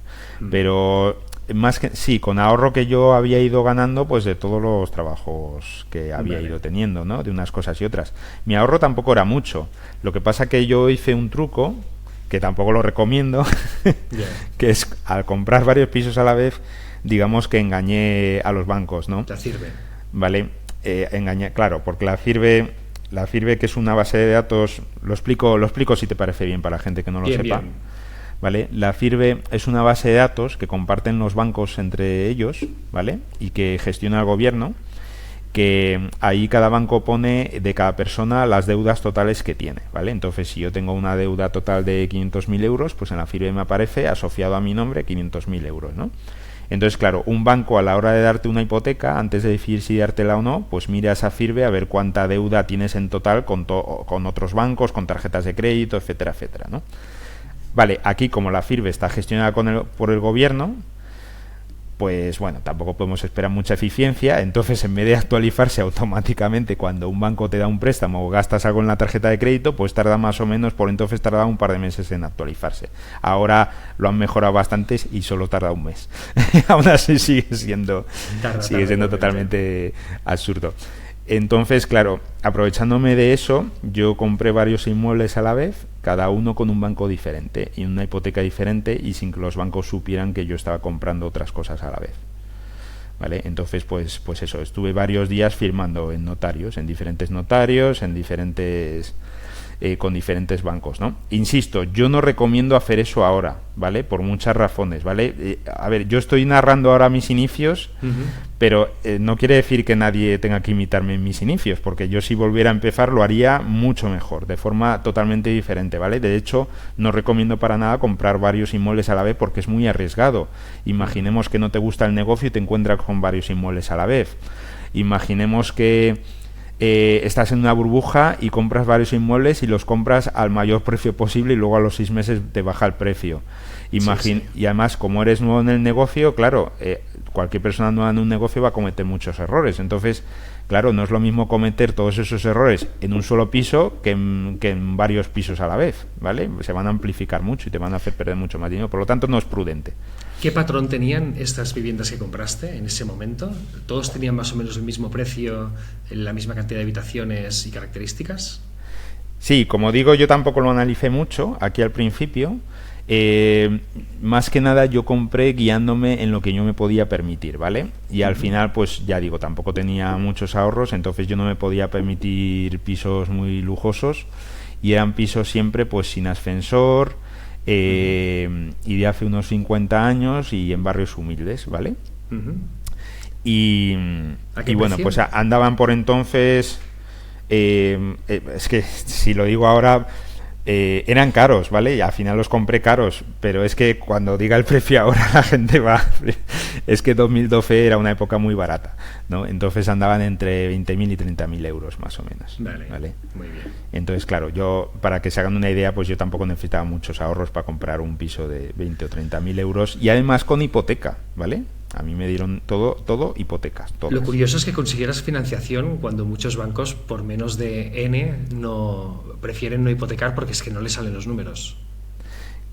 Pero más que sí, con ahorro que yo había ido ganando, pues de todos los trabajos que había ido teniendo, ¿no? De unas cosas y otras. Mi ahorro tampoco era mucho. Lo que pasa que yo hice un truco que tampoco lo recomiendo, que es al comprar varios pisos a la vez, digamos que engañé a los bancos, ¿no? La Firve. Vale, engañé, claro, porque la Firve, que es una base de datos, lo explico si te parece bien para la gente que no lo sepa. Bien. ¿Vale? La Firve es una base de datos que comparten los bancos entre ellos, ¿vale? Y que gestiona el gobierno, que ahí cada banco pone de cada persona las deudas totales que tiene, ¿vale? Entonces, si yo tengo una deuda total de 500.000 euros, pues en la Firve me aparece asociado a mi nombre 500.000 euros, ¿no? Entonces, claro, un banco a la hora de darte una hipoteca, antes de decidir si dártela o no, pues mira a esa Firve a ver cuánta deuda tienes en total con otros bancos, con tarjetas de crédito, etcétera, etcétera, ¿no? Vale, aquí como la Firve está gestionada por el gobierno, pues bueno, tampoco podemos esperar mucha eficiencia. Entonces, en vez de actualizarse automáticamente cuando un banco te da un préstamo o gastas algo en la tarjeta de crédito, pues tarda más o menos, por entonces tarda un par de meses en actualizarse. Ahora lo han mejorado bastante y solo tarda un mes. Aún así sigue siendo totalmente absurdo. Entonces, claro, aprovechándome de eso, yo compré varios inmuebles a la vez, cada uno con un banco diferente y una hipoteca diferente, y sin que los bancos supieran que yo estaba comprando otras cosas a la vez. ¿Vale? Entonces, pues eso, estuve varios días firmando en notarios, en diferentes notarios, con diferentes bancos, ¿no? Insisto, yo no recomiendo hacer eso ahora, ¿vale? Por muchas razones, ¿vale? A ver, yo estoy narrando ahora mis inicios, pero no quiere decir que nadie tenga que imitarme en mis inicios, porque yo si volviera a empezar lo haría mucho mejor, de forma totalmente diferente, ¿vale? De hecho, no recomiendo para nada comprar varios inmuebles a la vez porque es muy arriesgado. Imaginemos que no te gusta el negocio y te encuentras con varios inmuebles a la vez. Imaginemos que estás en una burbuja y compras varios inmuebles y los compras al mayor precio posible y luego a los 6 meses te baja el precio. Y además, como eres nuevo en el negocio, claro, cualquier persona nueva en un negocio va a cometer muchos errores. Entonces, claro, no es lo mismo cometer todos esos errores en un solo piso que en varios pisos a la vez, ¿vale? Se van a amplificar mucho y te van a hacer perder mucho más dinero. Por lo tanto, no es prudente. ¿Qué patrón tenían estas viviendas que compraste en ese momento? ¿Todos tenían más o menos el mismo precio, la misma cantidad de habitaciones y características? Sí, como digo, yo tampoco lo analicé mucho aquí al principio. Más que nada yo compré guiándome en lo que yo me podía permitir, ¿vale? Y al final, pues ya digo, tampoco tenía muchos ahorros, entonces yo no me podía permitir pisos muy lujosos y eran pisos siempre pues sin ascensor, y de hace unos 50 años y en barrios humildes, ¿vale? Y bueno, pues andaban por entonces Es que si lo digo ahora, eran caros, ¿vale? Y al final los compré caros, pero es que cuando diga el precio ahora la gente va... Es que 2012 era una época muy barata, ¿no? Entonces andaban entre 20.000 y 30.000 euros más o menos. Vale, muy bien. Entonces, claro, yo, para que se hagan una idea, pues yo tampoco necesitaba muchos ahorros para comprar un piso de 20 o 30.000 euros y además con hipoteca, ¿vale? A mí me dieron todo hipotecas. Todas. Lo curioso es que consiguieras financiación cuando muchos bancos por menos de N no prefieren no hipotecar porque es que no les salen los números.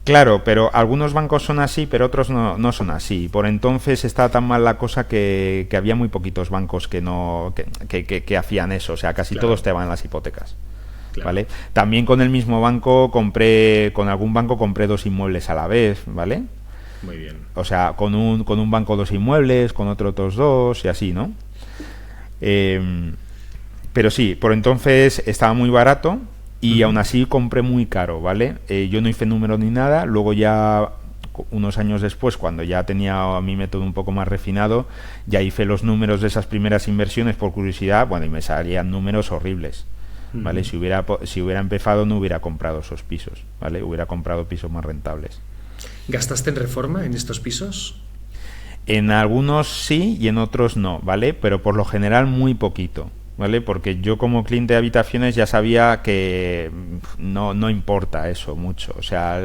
Claro, pero algunos bancos son así, pero otros no son así. Por entonces estaba tan mal la cosa que había muy poquitos bancos que hacían eso. O sea, casi todos te daban las hipotecas. Claro. ¿Vale? También con el mismo banco con algún banco compré 2 inmuebles a la vez, ¿vale? Muy bien. O sea, con un banco 2 inmuebles, con otro otros 2 y así, ¿no? Pero sí, por entonces estaba muy barato y aún así compré muy caro, ¿vale? Yo no hice números ni nada, luego ya unos años después, cuando ya tenía mi método un poco más refinado, ya hice los números de esas primeras inversiones por curiosidad, bueno, y me salían números horribles, ¿vale? Si hubiera empezado no hubiera comprado esos pisos, ¿vale? Hubiera comprado pisos más rentables. ¿Gastaste en reforma en estos pisos? En algunos sí y en otros no, ¿vale? Pero por lo general muy poquito, ¿vale? Porque yo como cliente de habitaciones ya sabía que no importa eso mucho. O sea,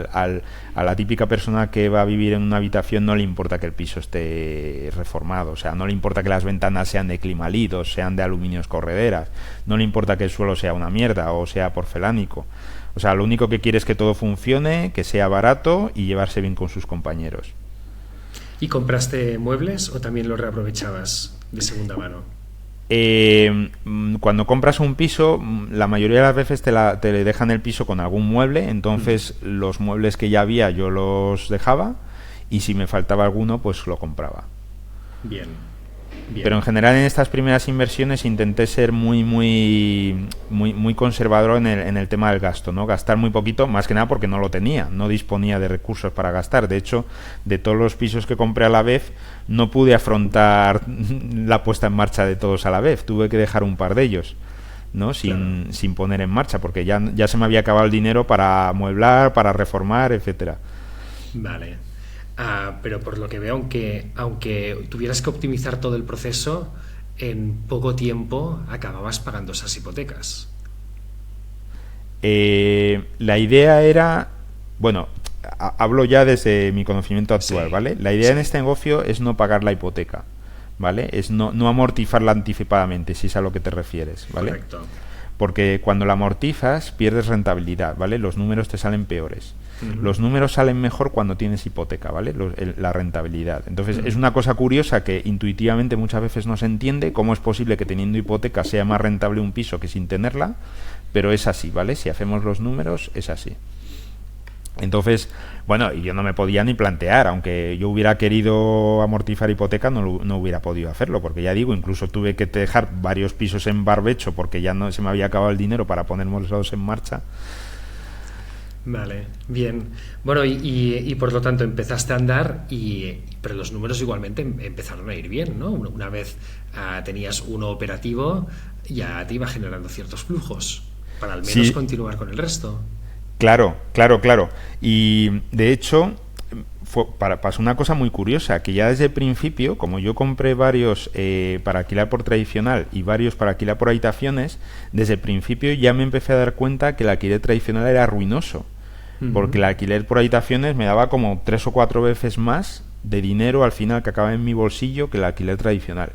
a la típica persona que va a vivir en una habitación no le importa que el piso esté reformado. O sea, no le importa que las ventanas sean de Climalit, sean de aluminio correderas. No le importa que el suelo sea una mierda o sea porcelánico. O sea, lo único que quiere es que todo funcione, que sea barato y llevarse bien con sus compañeros. ¿Y compraste muebles o también los reaprovechabas de segunda mano? Cuando compras un piso, la mayoría de las veces te dejan el piso con algún mueble, entonces los muebles que ya había yo los dejaba y si me faltaba alguno, pues lo compraba. Bien. Pero en general en estas primeras inversiones intenté ser muy conservador en el tema del gasto, ¿no? Gastar muy poquito, más que nada porque no lo tenía, no disponía de recursos para gastar. De hecho, de todos los pisos que compré a la vez, no pude afrontar la puesta en marcha de todos a la vez. Tuve que dejar un par de ellos, ¿no? Sin poner en marcha, porque ya se me había acabado el dinero para amueblar, para reformar, etcétera. Vale. Pero por lo que veo, aunque tuvieras que optimizar todo el proceso, en poco tiempo acababas pagando esas hipotecas. La idea era, bueno, hablo ya desde mi conocimiento actual, ¿vale? La idea en este negocio es no pagar la hipoteca, ¿vale? Es no amortizarla anticipadamente, si es a lo que te refieres, ¿vale? Correcto. Porque cuando la amortizas pierdes rentabilidad, ¿vale? Los números te salen peores. Los números salen mejor cuando tienes hipoteca, ¿vale? La rentabilidad. Entonces es una cosa curiosa que intuitivamente muchas veces no se entiende cómo es posible que teniendo hipoteca sea más rentable un piso que sin tenerla, pero es así, ¿vale? Si hacemos los números es así. Entonces, bueno, yo no me podía ni plantear, aunque yo hubiera querido amortizar hipoteca, no hubiera podido hacerlo, porque ya digo, incluso tuve que dejar varios pisos en barbecho porque ya no se me había acabado el dinero para ponerlos en marcha. Vale, bien. Bueno, y por lo tanto empezaste a andar, pero los números igualmente empezaron a ir bien, ¿no? Una vez tenías uno operativo, ya te iba generando ciertos flujos para al menos continuar con el resto. Claro. Y de hecho pasó una cosa muy curiosa, que ya desde el principio, como yo compré varios para alquilar por tradicional y varios para alquilar por habitaciones, desde el principio ya me empecé a dar cuenta que el alquiler tradicional era ruinoso, porque el alquiler por habitaciones me daba como 3 o 4 veces más de dinero al final que acababa en mi bolsillo que el alquiler tradicional,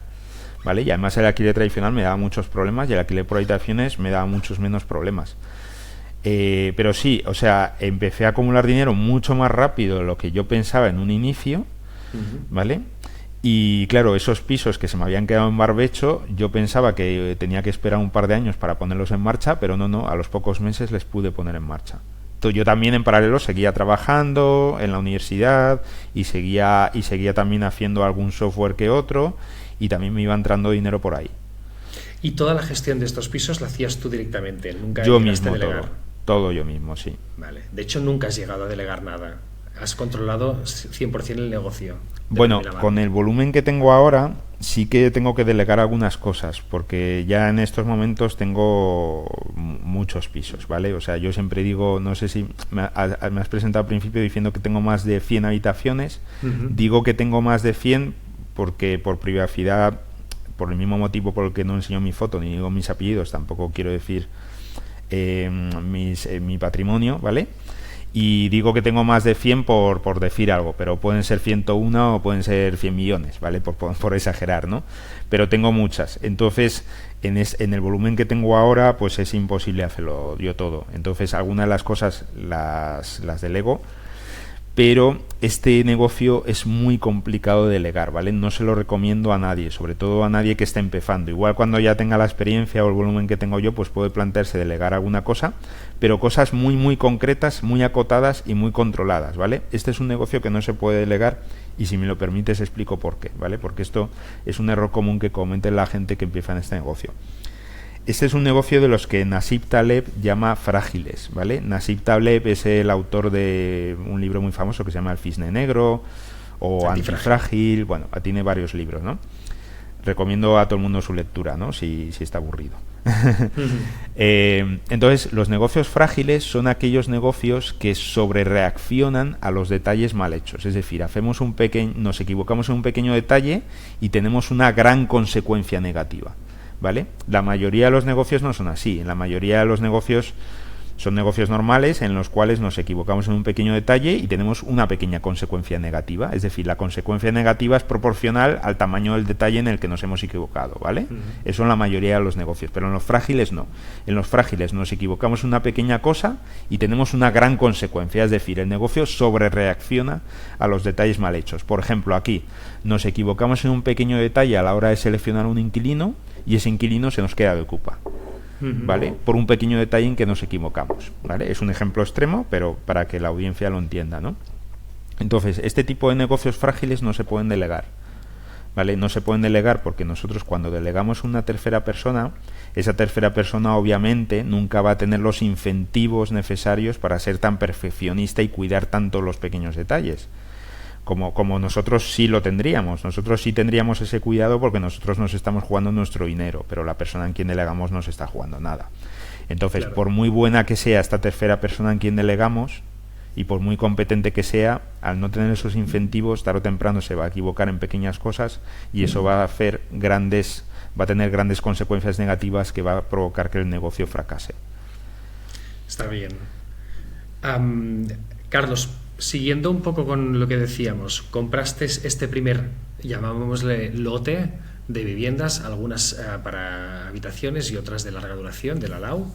¿vale? Y además el alquiler tradicional me daba muchos problemas y el alquiler por habitaciones me daba muchos menos problemas. Pero sí, o sea, empecé a acumular dinero mucho más rápido de lo que yo pensaba en un inicio, ¿vale? Y claro, esos pisos que se me habían quedado en barbecho, yo pensaba que tenía que esperar un par de años para ponerlos en marcha, pero no, a los pocos meses les pude poner en marcha. Entonces, yo también en paralelo seguía trabajando en la universidad y seguía también haciendo algún software que otro y también me iba entrando dinero por ahí. ¿Y toda la gestión de estos pisos la hacías tú directamente? ¿Nunca yo llegaste mismo a delegar? Todo yo mismo, sí. Vale. De hecho, nunca has llegado a delegar nada. Has controlado 100% el negocio. Bueno, con el volumen que tengo ahora, sí que tengo que delegar algunas cosas, porque ya en estos momentos tengo muchos pisos, ¿vale? O sea, yo siempre digo, no sé si me has presentado al principio diciendo que tengo más de 100 habitaciones. Digo que tengo más de 100 porque por privacidad, por el mismo motivo por el que no enseño mi foto ni digo mis apellidos, tampoco quiero decir mi patrimonio, ¿vale? Y digo que tengo más de 100 por decir algo, pero pueden ser 101 o pueden ser 100 millones, ¿vale? Por exagerar, ¿no? Pero tengo muchas. Entonces, en el volumen que tengo ahora, pues es imposible hacerlo yo todo. Entonces, algunas de las cosas las delego, pero este negocio es muy complicado de delegar, ¿vale? No se lo recomiendo a nadie, sobre todo a nadie que esté empezando. Igual cuando ya tenga la experiencia o el volumen que tengo yo, pues puede plantearse delegar alguna cosa, pero cosas muy muy concretas, muy acotadas y muy controladas, ¿vale? Este es un negocio que no se puede delegar y si me lo permites explico por qué, ¿vale? Porque esto es un error común que comete la gente que empieza en este negocio. Este es un negocio de los que Nassim Taleb llama frágiles, ¿vale? Nassim Taleb es el autor de un libro muy famoso que se llama El Cisne Negro o Antifrágil. Bueno, tiene varios libros, ¿no? Recomiendo a todo el mundo su lectura, ¿no? Si está aburrido. Entonces, los negocios frágiles son aquellos negocios que sobrereaccionan a los detalles mal hechos. Es decir, nos equivocamos en un pequeño detalle y tenemos una gran consecuencia negativa, ¿vale? La mayoría de los negocios no son así. En la mayoría de los negocios son negocios normales en los cuales nos equivocamos en un pequeño detalle y tenemos una pequeña consecuencia negativa. Es decir, la consecuencia negativa es proporcional al tamaño del detalle en el que nos hemos equivocado, ¿vale? Eso en la mayoría de los negocios, pero en los frágiles no. En los frágiles nos equivocamos en una pequeña cosa y tenemos una gran consecuencia. Es decir, el negocio sobrereacciona a los detalles mal hechos. Por ejemplo, aquí nos equivocamos en un pequeño detalle a la hora de seleccionar un inquilino y ese inquilino se nos queda de ocupa, ¿vale? Por un pequeño detalle en que nos equivocamos, ¿vale? Es un ejemplo extremo, pero para que la audiencia lo entienda, ¿no? Entonces, este tipo de negocios frágiles no se pueden delegar, ¿vale? No se pueden delegar porque nosotros cuando delegamos a una tercera persona, esa tercera persona obviamente nunca va a tener los incentivos necesarios para ser tan perfeccionista y cuidar tanto los pequeños detalles. Como nosotros sí lo tendríamos. Nosotros sí tendríamos ese cuidado porque nosotros nos estamos jugando nuestro dinero, pero la persona en quien delegamos no se está jugando nada. Entonces, claro, por muy buena que sea esta tercera persona en quien delegamos y por muy competente que sea, al no tener esos incentivos, tarde o temprano se va a equivocar en pequeñas cosas y eso va a tener grandes consecuencias negativas que va a provocar que el negocio fracase. Está bien. Carlos, siguiendo un poco con lo que decíamos, compraste este primer, llamámosle lote de viviendas, algunas para habitaciones y otras de larga duración, de la LAU,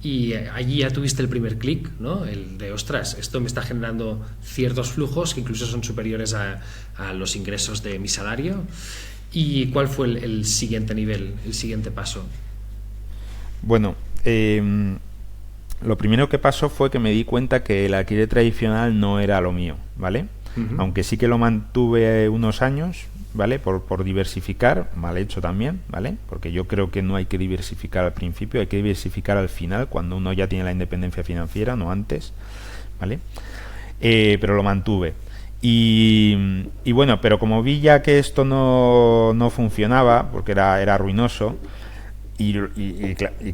y allí ya tuviste el primer clic, ¿no? El de, ostras, esto me está generando ciertos flujos que incluso son superiores a los ingresos de mi salario. ¿Y cuál fue el siguiente nivel, el siguiente paso? Bueno, lo primero que pasó fue que me di cuenta que el alquiler tradicional no era lo mío, ¿vale? Aunque sí que lo mantuve unos años, ¿vale? Por diversificar, mal hecho también, ¿vale? Porque yo creo que no hay que diversificar al principio, hay que diversificar al final, cuando uno ya tiene la independencia financiera, no antes, ¿vale? Pero lo mantuve. Y bueno, pero como vi ya que esto no funcionaba, porque era ruinoso, y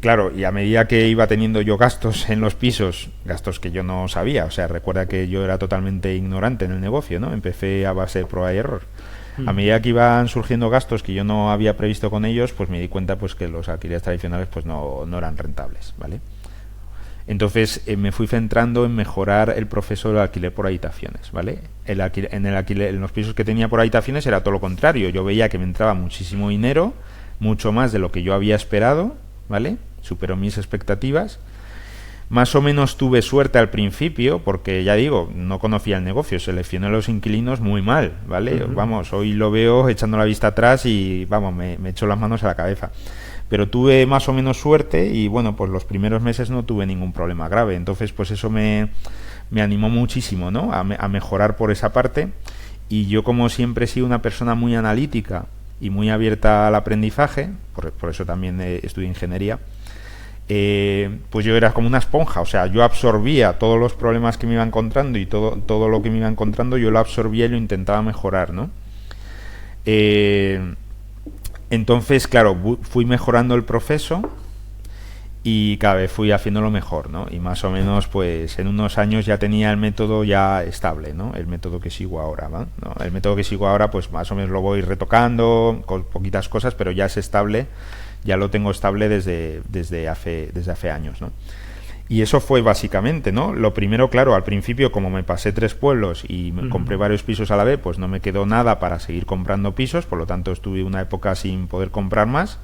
claro, y a medida que iba teniendo yo gastos en los pisos, gastos que yo no sabía, o sea, recuerda que yo era totalmente ignorante en el negocio, ¿no? Empecé a base de prueba y error. A medida que iban surgiendo gastos que yo no había previsto con ellos, pues me di cuenta pues que los alquileres tradicionales pues no eran rentables, ¿vale? Entonces me fui centrando en mejorar el proceso del alquiler por habitaciones, ¿vale? En los pisos que tenía por habitaciones era todo lo contrario. Yo veía que me entraba muchísimo dinero, mucho más de lo que yo había esperado, ¿vale? Superó mis expectativas. Más o menos tuve suerte al principio, porque ya digo, no conocía el negocio, seleccioné los inquilinos muy mal, ¿vale? Vamos, hoy lo veo echando la vista atrás y, vamos, me echo las manos a la cabeza. Pero tuve más o menos suerte y, bueno, pues los primeros meses no tuve ningún problema grave. Entonces, pues eso me animó muchísimo, ¿no? A mejorar por esa parte. Y yo, como siempre he sido una persona muy analítica y muy abierta al aprendizaje, por eso también estudié ingeniería, pues yo era como una esponja, o sea, yo absorbía todos los problemas que me iba encontrando y todo lo que me iba encontrando yo lo absorbía y lo intentaba mejorar, ¿no? Entonces, claro, fui mejorando el proceso y cada vez fui haciéndolo mejor, ¿no? Y más o menos, pues en unos años ya tenía el método ya estable, ¿no? El método que sigo ahora, ¿no? El método que sigo ahora, pues más o menos lo voy retocando con poquitas cosas, pero ya es estable, ya lo tengo estable desde hace años, ¿no? Y eso fue básicamente, ¿no? Lo primero, claro, al principio, como me pasé 3 pueblos y me compré varios pisos a la vez, pues no me quedó nada para seguir comprando pisos, por lo tanto estuve una época sin poder comprar más.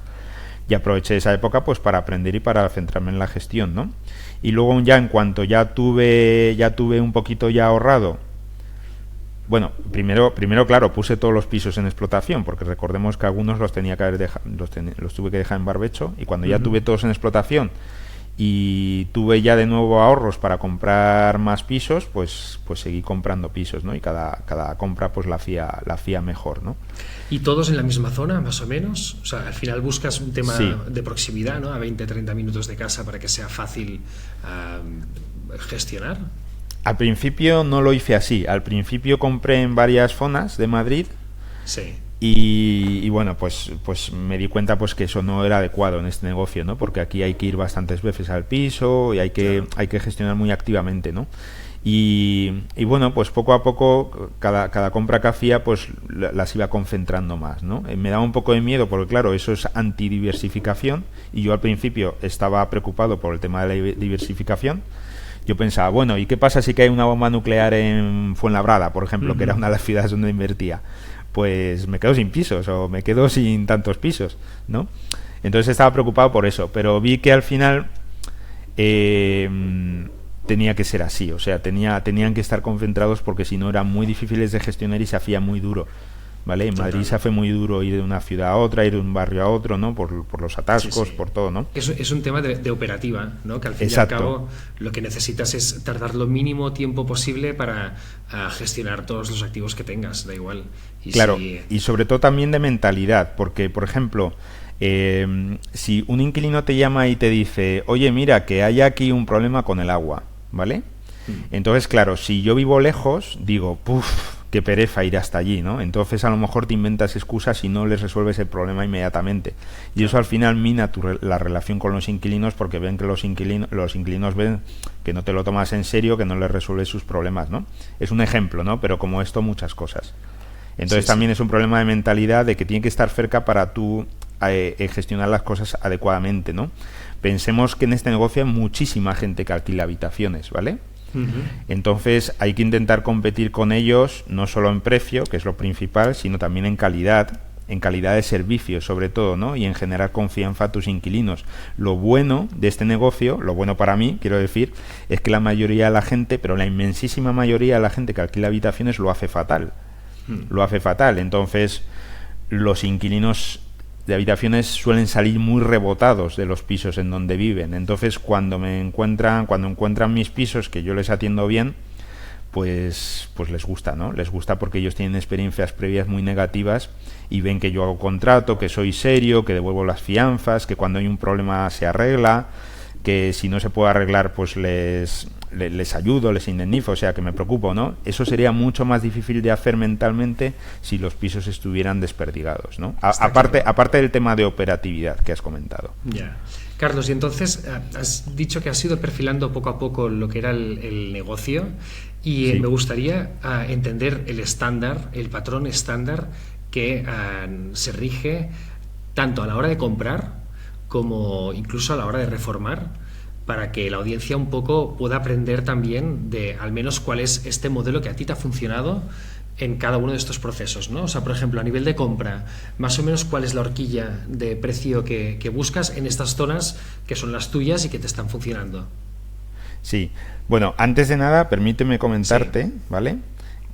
Y aproveché esa época pues para aprender y para centrarme en la gestión, ¿no? Y luego ya en cuanto ya tuve un poquito ya ahorrado, bueno, primero claro, puse todos los pisos en explotación, porque recordemos que algunos los tenía que haber los tuve que dejar en barbecho, y cuando ya tuve todos en explotación y tuve ya de nuevo ahorros para comprar más pisos, pues seguí comprando pisos, ¿no? Y cada compra pues la hacía mejor, ¿no? ¿Y todos en la misma zona, más o menos? O sea, al final buscas un tema de proximidad, ¿no? A 20-30 minutos de casa para que sea fácil gestionar. Al principio no lo hice así. Al principio compré en varias zonas de Madrid. Sí. Y bueno, pues me di cuenta pues que eso no era adecuado en este negocio, ¿no? Porque aquí hay que ir bastantes veces al piso y hay que gestionar muy activamente, ¿no? Y bueno, pues poco a poco cada compra que hacía pues las iba concentrando más, ¿no? Me daba un poco de miedo porque claro, eso es antidiversificación y yo al principio estaba preocupado por el tema de la diversificación. Yo pensaba, bueno, ¿y qué pasa si cae una bomba nuclear en Fuenlabrada, por ejemplo, que era una de las ciudades donde invertía? Pues me quedo sin pisos o me quedo sin tantos pisos, ¿no? Entonces estaba preocupado por eso, pero vi que al final tenía que ser así, o sea, tenían que estar concentrados porque si no eran muy difíciles de gestionar y se hacía muy duro, ¿vale? En Madrid se hace muy duro ir de una ciudad a otra, ir de un barrio a otro, ¿no? Por los atascos, por todo, ¿no? Es un tema de operativa, ¿no? Que al fin y al cabo lo que necesitas es tardar lo mínimo tiempo posible para gestionar todos los activos que tengas, da igual. Y claro, y sobre todo también de mentalidad, porque, por ejemplo, si un inquilino te llama y te dice, oye, mira, que hay aquí un problema con el agua, ¿vale? Entonces, claro, si yo vivo lejos, digo, qué pereza ir hasta allí, ¿no? Entonces a lo mejor te inventas excusas y no les resuelves el problema inmediatamente. Y eso al final mina la relación con los inquilinos porque ven que los inquilinos ven que no te lo tomas en serio, que no les resuelves sus problemas, ¿no? Es un ejemplo, ¿no? Pero como esto, muchas cosas. Entonces también es un problema de mentalidad de que tiene que estar cerca para tú gestionar las cosas adecuadamente, ¿no? Pensemos que en este negocio hay muchísima gente que alquila habitaciones, ¿vale? Entonces hay que intentar competir con ellos no solo en precio, que es lo principal, sino también en calidad de servicio sobre todo, ¿no? Y en generar confianza a tus inquilinos. Lo bueno de este negocio, lo bueno para mí, quiero decir, es que la mayoría de la gente, pero la inmensísima mayoría de la gente que alquila habitaciones lo hace fatal. Lo hace fatal. Entonces los inquilinos de habitaciones suelen salir muy rebotados de los pisos en donde viven. Entonces cuando encuentran mis pisos que yo les atiendo bien, pues les gusta, ¿no? Les gusta porque ellos tienen experiencias previas muy negativas y ven que yo hago contrato, que soy serio, que devuelvo las fianzas, que cuando hay un problema se arregla, que si no se puede arreglar pues les ayudo, les indemnizo, o sea que me preocupo, ¿no? Eso sería mucho más difícil de hacer mentalmente si los pisos estuvieran desperdigados, ¿no? Aparte del tema de operatividad que has comentado. Ya. Carlos, y entonces has dicho que has ido perfilando poco a poco lo que era el negocio y me gustaría entender el estándar, el patrón estándar que se rige tanto a la hora de comprar como incluso a la hora de reformar, para que la audiencia un poco pueda aprender también de al menos cuál es este modelo que a ti te ha funcionado en cada uno de estos procesos, ¿no? O sea, por ejemplo, a nivel de compra, más o menos cuál es la horquilla de precio que buscas en estas zonas que son las tuyas y que te están funcionando. Sí, bueno, antes de nada, permíteme comentarte, ¿vale?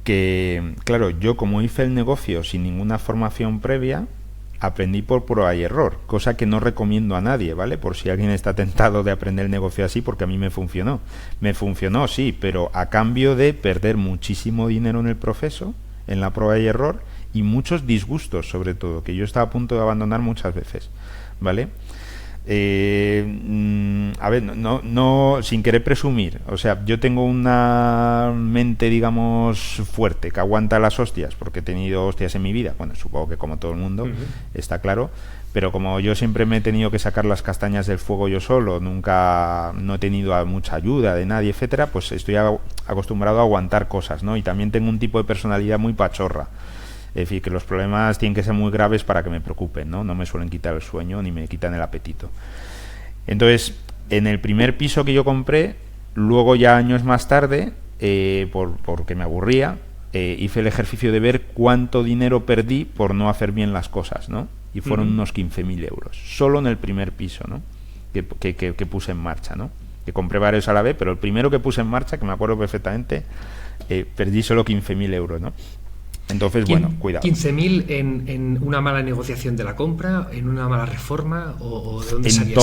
Que, claro, yo como hice el negocio sin ninguna formación previa, aprendí por prueba y error, cosa que no recomiendo a nadie, ¿vale? Por si alguien está tentado de aprender el negocio así, porque a mí me funcionó. Me funcionó, sí, pero a cambio de perder muchísimo dinero en el proceso, en la prueba y error, y muchos disgustos, sobre todo, que yo estaba a punto de abandonar muchas veces, ¿vale? A ver, no, sin querer presumir, o sea, yo tengo una mente, digamos, fuerte, que aguanta las hostias, porque he tenido hostias en mi vida, bueno, supongo que como todo el mundo, está claro, pero como yo siempre me he tenido que sacar las castañas del fuego yo solo, nunca, no he tenido mucha ayuda de nadie, etcétera, pues estoy acostumbrado a aguantar cosas, ¿no? Y también tengo un tipo de personalidad muy pachorra. Es decir, que los problemas tienen que ser muy graves para que me preocupen, ¿no? No me suelen quitar el sueño ni me quitan el apetito. Entonces, en el primer piso que yo compré, luego ya años más tarde, porque me aburría, hice el ejercicio de ver cuánto dinero perdí por no hacer bien las cosas, ¿no? Y fueron unos 15.000 euros, solo en el primer piso, ¿no? Que puse en marcha, ¿no? Que compré varios a la vez, pero el primero que puse en marcha, que me acuerdo perfectamente, perdí solo 15.000 euros, ¿no? Entonces, bueno, cuidado. ¿15.000 en una mala negociación de la compra, en una mala reforma o de dónde salía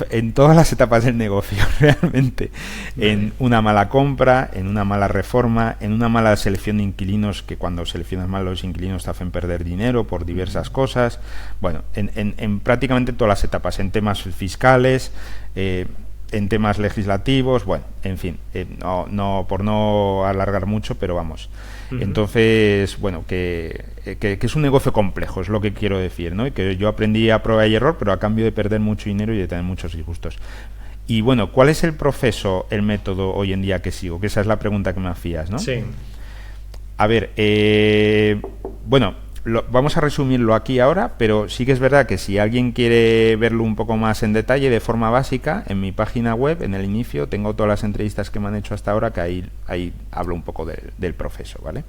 en todas las etapas del negocio, realmente? Vale. En una mala compra, en una mala reforma, en una mala selección de inquilinos, que cuando seleccionas mal los inquilinos te hacen perder dinero por diversas cosas. Bueno, en prácticamente todas las etapas, en temas fiscales, en temas legislativos, bueno, en fin, por no alargar mucho, pero vamos. Entonces, bueno, que es un negocio complejo, es lo que quiero decir, ¿no? Y que yo aprendí a prueba y error, pero a cambio de perder mucho dinero y de tener muchos disgustos. Y bueno, ¿cuál es el proceso, el método hoy en día que sigo? Que esa es la pregunta que me hacías, ¿no? Sí. A ver, bueno, vamos a resumirlo aquí ahora, pero sí que es verdad que si alguien quiere verlo un poco más en detalle, de forma básica, en mi página web, en el inicio, tengo todas las entrevistas que me han hecho hasta ahora, que ahí hablo un poco del proceso, ¿vale?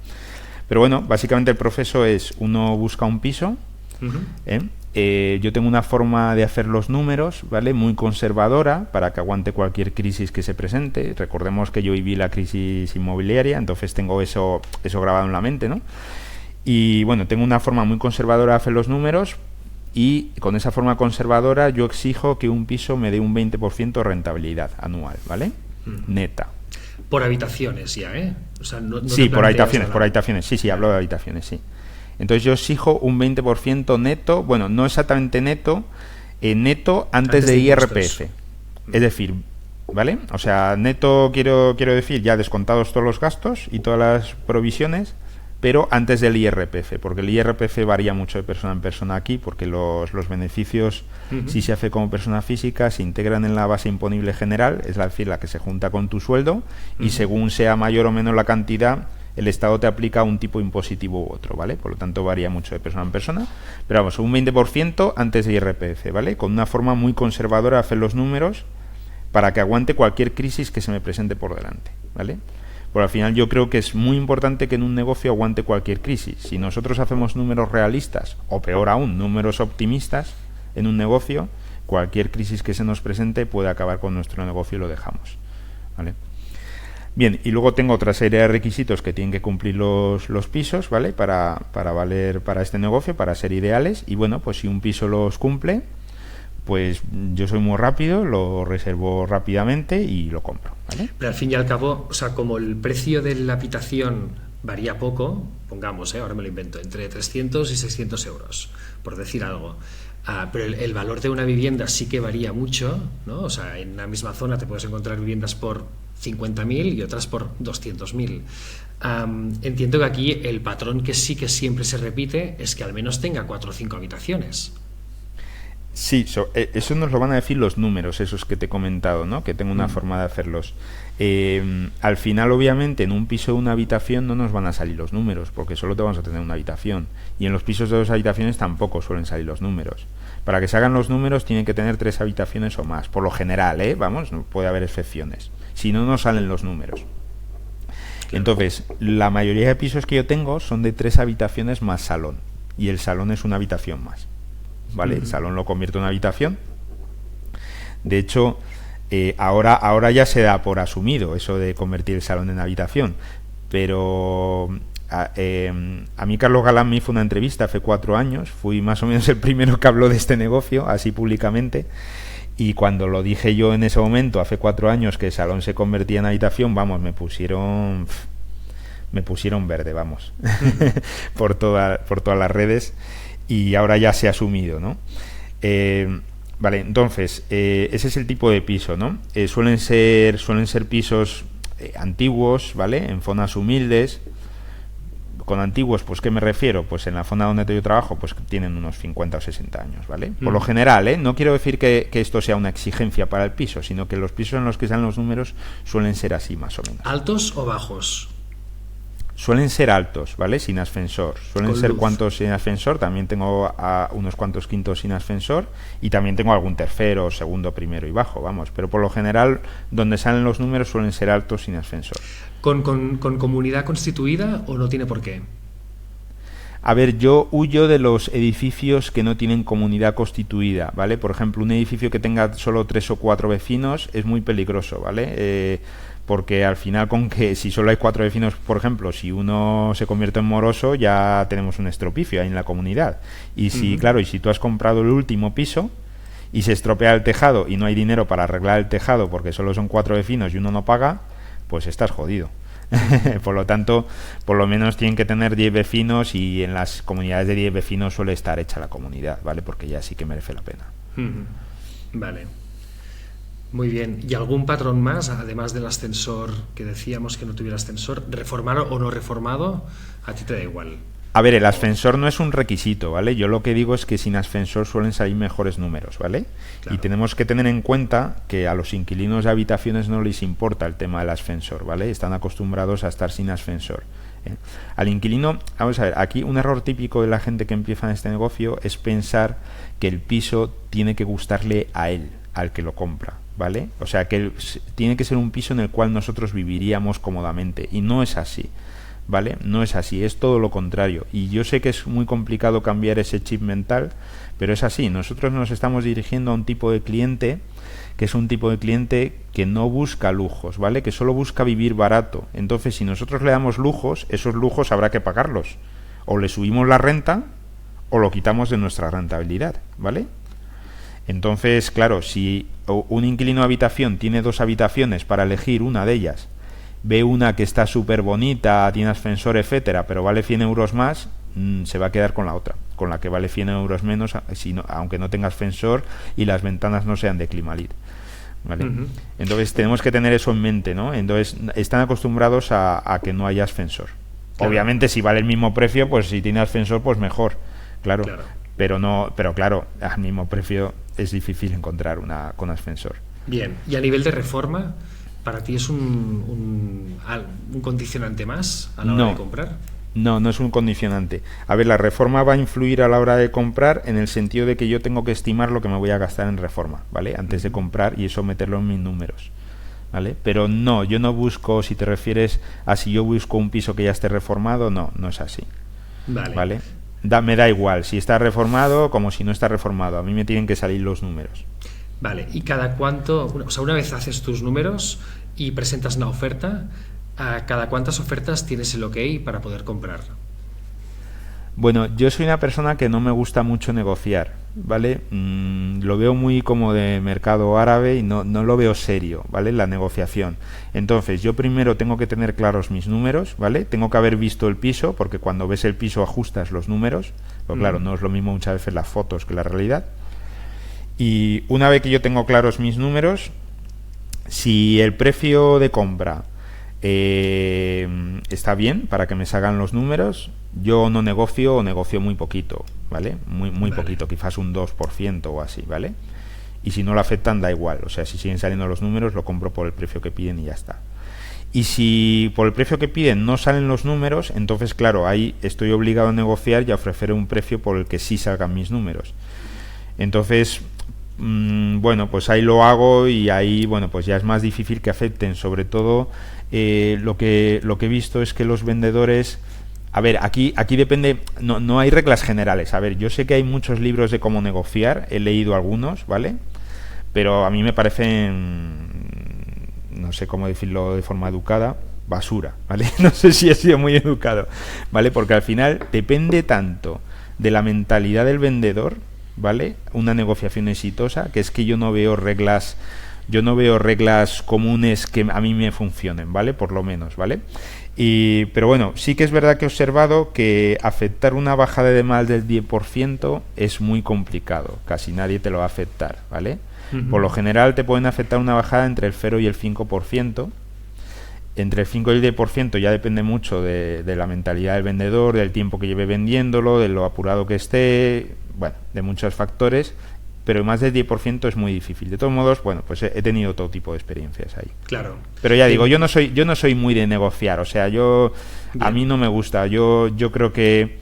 Pero bueno, básicamente el proceso es, uno busca un piso, yo tengo una forma de hacer los números, ¿vale? Muy conservadora, para que aguante cualquier crisis que se presente. Recordemos que yo viví la crisis inmobiliaria, entonces tengo eso grabado en la mente, ¿no? Y bueno, tengo una forma muy conservadora de hacer los números, y con esa forma conservadora yo exijo que un piso me dé un 20% de rentabilidad anual, ¿vale? Neta. Por habitaciones ya, ¿eh? O sea, no sí, por habitaciones. Sí, hablo de habitaciones, sí. Entonces yo exijo un 20% neto, bueno, no exactamente neto, neto antes de IRPF. Es decir, ¿vale? O sea, neto quiero decir ya descontados todos los gastos y todas las provisiones, pero antes del IRPF, porque el IRPF varía mucho de persona en persona aquí, porque los beneficios, si se hace como persona física, se integran en la base imponible general, es decir, la que se junta con tu sueldo, y según sea mayor o menor la cantidad, el Estado te aplica un tipo impositivo u otro, ¿vale? Por lo tanto, varía mucho de persona en persona, pero vamos, un 20% antes de IRPF, ¿vale? Con una forma muy conservadora de hacer los números para que aguante cualquier crisis que se me presente por delante, ¿vale? Por al final yo creo que es muy importante que en un negocio aguante cualquier crisis. Si nosotros hacemos números realistas, o peor aún, números optimistas en un negocio, cualquier crisis que se nos presente puede acabar con nuestro negocio y lo dejamos, ¿vale? Bien, y luego tengo otra serie de requisitos que tienen que cumplir los pisos, ¿vale? Para valer para este negocio, para ser ideales. Y bueno, pues si un piso los cumple, pues yo soy muy rápido, lo reservo rápidamente y lo compro, ¿vale? Pero al fin y al cabo, o sea, como el precio de la habitación varía poco, pongamos, ahora me lo invento, entre 300 y 600 euros, por decir algo. Pero el valor de una vivienda sí que varía mucho, ¿no? O sea, en la misma zona te puedes encontrar viviendas por 50.000 y otras por 200.000. Entiendo que aquí el patrón que sí que siempre se repite es que al menos tenga 4 o 5 habitaciones. Sí, eso nos lo van a decir los números, esos que te he comentado, ¿no? Que tengo una forma de hacerlos. Al final, obviamente, en un piso de una habitación no nos van a salir los números, porque solo te vamos a tener una habitación. Y en los pisos de 2 habitaciones tampoco suelen salir los números. Para que se hagan los números tienen que tener 3 habitaciones o más, por lo general, vamos, no puede haber excepciones. Si no, no salen los números. Entonces, la mayoría de pisos que yo tengo son de 3 habitaciones más salón, y el salón es una habitación más, ¿vale? El salón lo convierto en una habitación. De hecho, ahora ya se da por asumido eso de convertir el salón en habitación, pero a mí Carlos Galán me hizo una entrevista hace 4 años, fui más o menos el primero que habló de este negocio así públicamente, y cuando lo dije yo en ese momento, hace 4 años, que el salón se convertía en habitación, vamos, me pusieron verde, vamos, por todas las redes, y ahora ya se ha asumido, ¿no? Vale, entonces, ese es el tipo de piso, ¿no? Suelen ser pisos antiguos, ¿vale? En zonas humildes. Con antiguos, pues ¿qué me refiero? Pues en la zona donde yo trabajo, pues tienen unos 50 o 60 años, ¿vale? Por lo general, no quiero decir que esto sea una exigencia para el piso, sino que los pisos en los que salen los números suelen ser así, más o menos. ¿Altos o bajos? Suelen ser altos, ¿vale? Sin ascensor. Suelen ser cuantos sin ascensor. También tengo unos cuantos quintos sin ascensor. Y también tengo algún tercero, segundo, primero y bajo, vamos. Pero por lo general, donde salen los números suelen ser altos sin ascensor. ¿Con comunidad constituida o no tiene por qué? A ver, yo huyo de los edificios que no tienen comunidad constituida, ¿vale? Por ejemplo, un edificio que tenga solo 3 o 4 vecinos es muy peligroso, ¿vale? Porque al final, con que si solo hay 4 vecinos, por ejemplo, si uno se convierte en moroso, ya tenemos un estropicio ahí en la comunidad. Y si, claro, y si tú has comprado el último piso y se estropea el tejado y no hay dinero para arreglar el tejado porque solo son 4 vecinos y uno no paga, pues estás jodido. Por lo tanto, por lo menos tienen que tener 10 vecinos y en las comunidades de 10 vecinos suele estar hecha la comunidad, ¿vale? Porque ya sí que merece la pena. Vale. Muy bien. ¿Y algún patrón más, además del ascensor que decíamos que no tuviera ascensor? ¿Reformado o no reformado? A ti te da igual. A ver, el ascensor no es un requisito, ¿vale? Yo lo que digo es que sin ascensor suelen salir mejores números, ¿vale? Claro. Y tenemos que tener en cuenta que a los inquilinos de habitaciones no les importa el tema del ascensor, ¿vale? Están acostumbrados a estar sin ascensor. Al inquilino, vamos a ver, aquí un error típico de la gente que empieza en este negocio es pensar que el piso tiene que gustarle a él, al que lo compra, ¿vale? O sea, que tiene que ser un piso en el cual nosotros viviríamos cómodamente, y no es así, ¿vale? No es así, es todo lo contrario. Y yo sé que es muy complicado cambiar ese chip mental, pero es así. Nosotros nos estamos dirigiendo a un tipo de cliente que es un tipo de cliente que no busca lujos, ¿vale? Que solo busca vivir barato. Entonces, si nosotros le damos lujos, esos lujos habrá que pagarlos. O le subimos la renta o lo quitamos de nuestra rentabilidad, ¿vale? Entonces, claro, si un inquilino de habitación tiene 2 habitaciones para elegir una de ellas, ve una que está súper bonita, tiene ascensor, etcétera, pero vale 100 euros más, se va a quedar con la otra, con la que vale 100 euros menos, aunque no tenga ascensor y las ventanas no sean de Climalit, ¿vale? Entonces tenemos que tener eso en mente, ¿no? Entonces están acostumbrados a que no haya ascensor. Claro. Obviamente si vale el mismo precio, pues si tiene ascensor, pues mejor, claro. Pero claro, al mismo precio es difícil encontrar una con ascensor. Bien, y a nivel de reforma, ¿para ti es un condicionante más a la hora de comprar? No, no es un condicionante. A ver, la reforma va a influir a la hora de comprar en el sentido de que yo tengo que estimar lo que me voy a gastar en reforma, ¿vale? Antes de comprar y eso meterlo en mis números, ¿vale? Pero no, yo no busco, si te refieres a si yo busco un piso que ya esté reformado, no es así. ¿Vale? Me da igual si está reformado como si no está reformado. A mí me tienen que salir los números. Vale, ¿y cada cuánto? O sea, una vez haces tus números y presentas una oferta, ¿a cada cuántas ofertas tienes el ok para poder comprar? Bueno, yo soy una persona que no me gusta mucho negociar, ¿vale? Lo veo muy como de mercado árabe y no lo veo serio, ¿vale? La negociación. Entonces, yo primero tengo que tener claros mis números, ¿vale? Tengo que haber visto el piso, porque cuando ves el piso ajustas los números, pero claro, no es lo mismo muchas veces las fotos que la realidad. Y una vez que yo tengo claros mis números, si el precio de compra está bien para que me salgan los números, yo no negocio o negocio muy poquito, ¿vale? Muy poquito, quizás un 2% o así, ¿vale? Y si no lo aceptan, da igual, o sea, si siguen saliendo los números, lo compro por el precio que piden y ya está. Y si por el precio que piden no salen los números, entonces claro, ahí estoy obligado a negociar y a ofrecer un precio por el que sí salgan mis números. Entonces, bueno, pues ahí lo hago y ahí, bueno, pues ya es más difícil que acepten. Sobre todo, lo que he visto es que los vendedores... A ver, aquí depende, no hay reglas generales. A ver, yo sé que hay muchos libros de cómo negociar, he leído algunos, ¿vale? Pero a mí me parecen, no sé cómo decirlo de forma educada, basura, ¿vale? No sé si he sido muy educado, ¿vale? Porque al final depende tanto de la mentalidad del vendedor, ¿vale? Una negociación exitosa, que es que yo no veo reglas yo no veo reglas comunes que a mí me funcionen, ¿vale? Por lo menos, ¿vale? Pero bueno, sí que es verdad que he observado que afectar una bajada de más del 10% es muy complicado. Casi nadie te lo va a afectar, ¿vale? Por lo general te pueden afectar una bajada entre el 0 y el 5%. Entre el 5 y el 10% ya depende mucho de la mentalidad del vendedor, del tiempo que lleve vendiéndolo, de lo apurado que esté, bueno, de muchos factores, pero más del 10% es muy difícil. De todos modos, bueno, pues he tenido todo tipo de experiencias ahí. Claro. Pero ya digo, yo no soy muy de negociar, o sea, a mí no me gusta. Yo creo que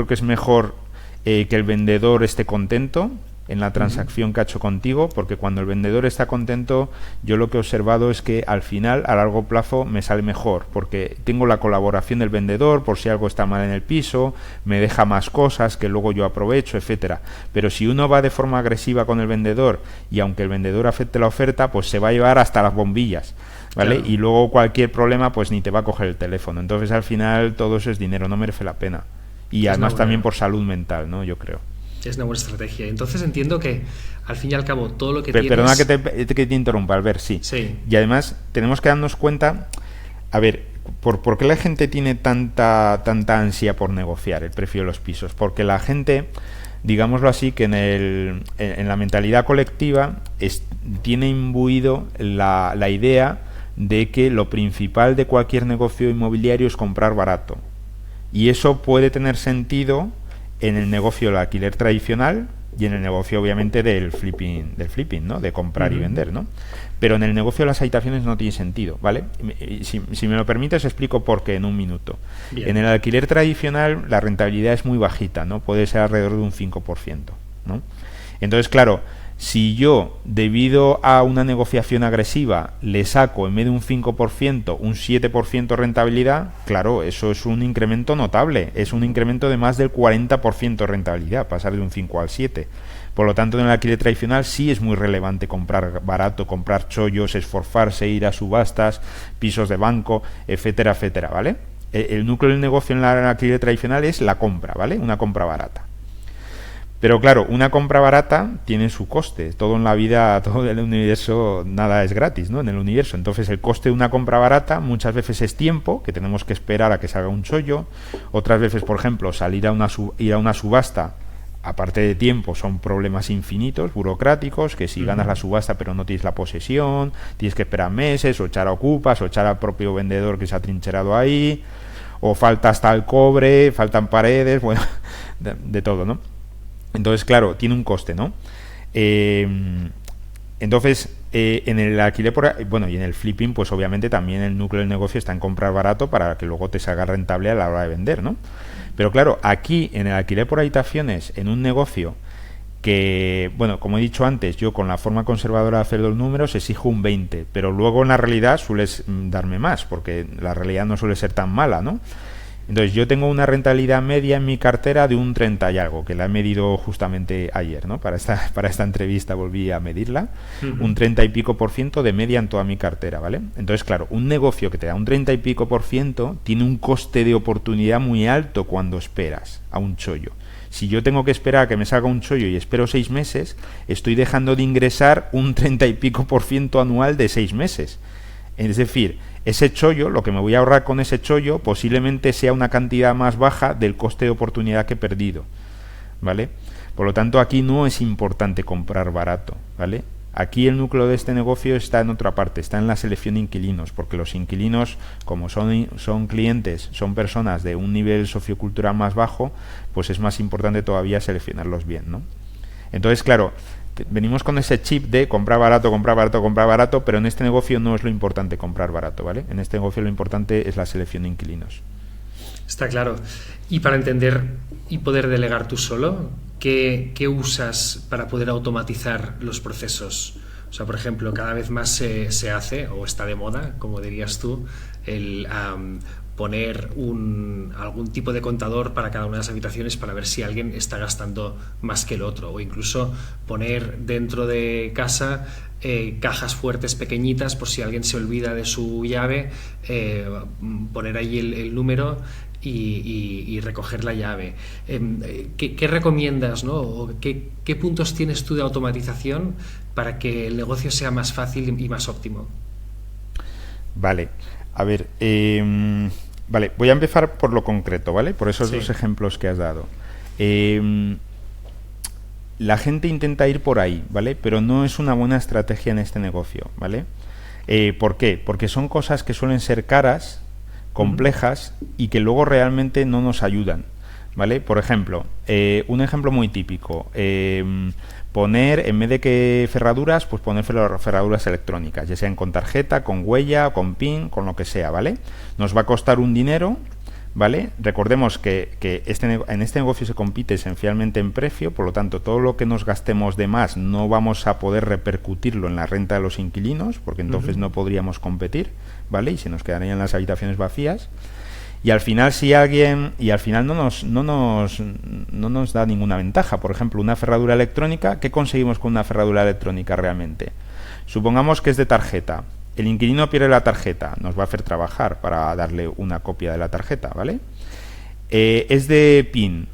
es mejor que el vendedor esté contento en la transacción que ha hecho contigo, porque cuando el vendedor está contento, yo lo que he observado es que al final, a largo plazo, me sale mejor, porque tengo la colaboración del vendedor por si algo está mal en el piso, me deja más cosas que luego yo aprovecho, etcétera. Pero si uno va de forma agresiva con el vendedor, y aunque el vendedor acepte la oferta, pues se va a llevar hasta las bombillas, ¿vale? Claro. Y luego cualquier problema, pues ni te va a coger el teléfono. Entonces, al final, todo eso es dinero, no merece la pena. Y además también por salud mental, ¿no? Yo creo. Es una buena estrategia. Entonces entiendo que, al fin y al cabo, todo lo que tienes... Perdona que te interrumpa, Albert, sí. Y además, tenemos que darnos cuenta... A ver, ¿por qué la gente tiene tanta ansia por negociar el precio de los pisos? Porque la gente, digámoslo así, que en la mentalidad colectiva tiene imbuido la idea de que lo principal de cualquier negocio inmobiliario es comprar barato. Y eso puede tener sentido en el negocio del alquiler tradicional y en el negocio obviamente del flipping, ¿no? De comprar y vender, ¿no? Pero en el negocio de las habitaciones no tiene sentido, ¿vale? Si me lo permites, explico por qué en un minuto. Bien. En el alquiler tradicional la rentabilidad es muy bajita, ¿no? Puede ser alrededor de un 5%, ¿no? Entonces, claro, si yo, debido a una negociación agresiva, le saco en vez de un 5%, un 7% de rentabilidad, claro, eso es un incremento notable, es un incremento de más del 40% de rentabilidad, pasar de un 5 al 7. Por lo tanto, en el alquiler tradicional sí es muy relevante comprar barato, comprar chollos, esforzarse, ir a subastas, pisos de banco, etcétera, etcétera, ¿vale? El núcleo del negocio en el alquiler tradicional es la compra, ¿vale? Una compra barata. Pero claro, una compra barata tiene su coste. Todo en la vida, todo en el universo, nada es gratis, ¿no? En el universo. Entonces, el coste de una compra barata muchas veces es tiempo, que tenemos que esperar a que salga un chollo. Otras veces, por ejemplo, ir a una subasta, aparte de tiempo, son problemas infinitos, burocráticos, que si ganas la subasta pero no tienes la posesión, tienes que esperar meses, o echar a ocupas, o echar al propio vendedor que se ha trincherado ahí, o falta hasta el cobre, faltan paredes, bueno, de todo, ¿no? Entonces, claro, tiene un coste, ¿no? Entonces, en el alquiler y en el flipping, pues obviamente también el núcleo del negocio está en comprar barato para que luego te salga rentable a la hora de vender, ¿no? Pero claro, aquí en el alquiler por habitaciones, en un negocio que, bueno, como he dicho antes, yo con la forma conservadora de hacer los números exijo un 20, pero luego en la realidad sueles darme más, porque la realidad no suele ser tan mala, ¿no? Entonces yo tengo una rentabilidad media en mi cartera de un 30 y algo, que la he medido justamente ayer, ¿no? Para esta entrevista volví a medirla, un 30 y pico % de media en toda mi cartera, ¿vale? Entonces, claro, un negocio que te da un 30 y pico % tiene un coste de oportunidad muy alto cuando esperas a un chollo. Si yo tengo que esperar a que me salga un chollo y espero 6 meses, estoy dejando de ingresar un 30 y pico % anual de 6 meses. Es decir, ese chollo, lo que me voy a ahorrar con ese chollo, posiblemente sea una cantidad más baja del coste de oportunidad que he perdido, ¿vale? Por lo tanto, aquí no es importante comprar barato, ¿vale? Aquí el núcleo de este negocio está en otra parte, está en la selección de inquilinos, porque los inquilinos, como son clientes, son personas de un nivel sociocultural más bajo, pues es más importante todavía seleccionarlos bien, ¿no? Entonces, claro, venimos con ese chip de comprar barato, comprar barato, comprar barato, pero en este negocio no es lo importante comprar barato, ¿vale? En este negocio lo importante es la selección de inquilinos. Está claro. Y para entender y poder delegar tú solo, ¿qué usas para poder automatizar los procesos? O sea, por ejemplo, cada vez más se hace, o está de moda, como dirías tú, el poner algún tipo de contador para cada una de las habitaciones para ver si alguien está gastando más que el otro, o incluso poner dentro de casa cajas fuertes pequeñitas por si alguien se olvida de su llave, poner ahí el número y recoger la llave. ¿Qué recomiendas, ¿no? ¿O qué puntos tienes tú de automatización para que el negocio sea más fácil y más óptimo? Vale, a ver, vale, voy a empezar por lo concreto, ¿vale? Por esos dos ejemplos que has dado. La gente intenta ir por ahí, ¿vale? Pero no es una buena estrategia en este negocio, ¿vale? ¿Por qué? Porque son cosas que suelen ser caras, complejas y que luego realmente no nos ayudan, ¿vale? Por ejemplo, un ejemplo muy típico, poner, en vez de que ferraduras, pues poner ferraduras electrónicas, ya sean con tarjeta, con huella, con PIN, con lo que sea, ¿vale? Nos va a costar un dinero, ¿vale? Recordemos que en este negocio se compite esencialmente en precio, por lo tanto, todo lo que nos gastemos de más no vamos a poder repercutirlo en la renta de los inquilinos, porque entonces no podríamos competir, ¿vale? Y se nos quedarían las habitaciones vacías. Y al final no nos da ninguna ventaja. Por ejemplo, una ferradura electrónica, ¿qué conseguimos con una ferradura electrónica realmente? Supongamos que es de tarjeta. El inquilino pierde la tarjeta, nos va a hacer trabajar para darle una copia de la tarjeta, ¿vale? Es de PIN.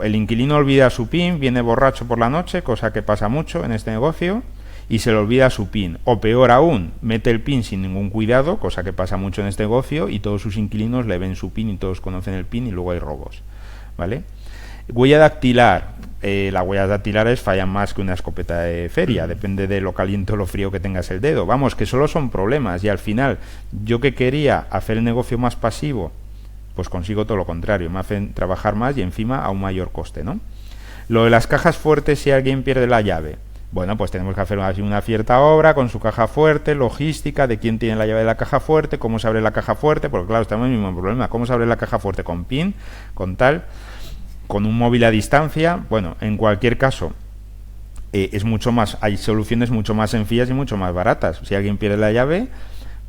El inquilino olvida su PIN, viene borracho por la noche, cosa que pasa mucho en este negocio, y se le olvida su PIN. O peor aún, mete el PIN sin ningún cuidado, cosa que pasa mucho en este negocio, y todos sus inquilinos le ven su PIN y todos conocen el PIN y luego hay robos, ¿vale? Huella dactilar. Las huellas dactilares fallan más que una escopeta de feria, depende de lo caliente o lo frío que tengas el dedo. Vamos, que solo son problemas y al final, yo que quería hacer el negocio más pasivo, pues consigo todo lo contrario, me hacen trabajar más y encima a un mayor coste, ¿no? Lo de las cajas fuertes, si alguien pierde la llave, bueno, pues tenemos que hacer una cierta obra con su caja fuerte, logística de quién tiene la llave de la caja fuerte, cómo se abre la caja fuerte, porque claro, estamos en el mismo problema, cómo se abre la caja fuerte, con PIN, con tal, con un móvil a distancia. Bueno, en cualquier caso, hay soluciones mucho más sencillas y mucho más baratas. Si alguien pierde la llave,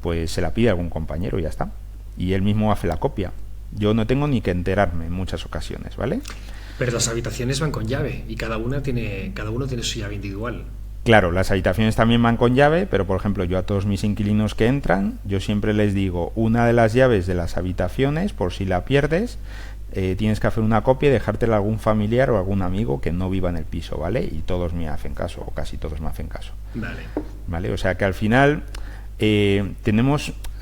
pues se la pide a algún compañero y ya está, y él mismo hace la copia. Yo no tengo ni que enterarme en muchas ocasiones, ¿vale? Pero las habitaciones van con llave y cada uno tiene su llave individual. Claro, las habitaciones también van con llave, pero por ejemplo yo a todos mis inquilinos que entran, yo siempre les digo, una de las llaves de las habitaciones, por si la pierdes, tienes que hacer una copia y dejártela a algún familiar o algún amigo que no viva en el piso, ¿vale? Y todos me hacen caso, o casi todos me hacen caso. Vale, o sea que al final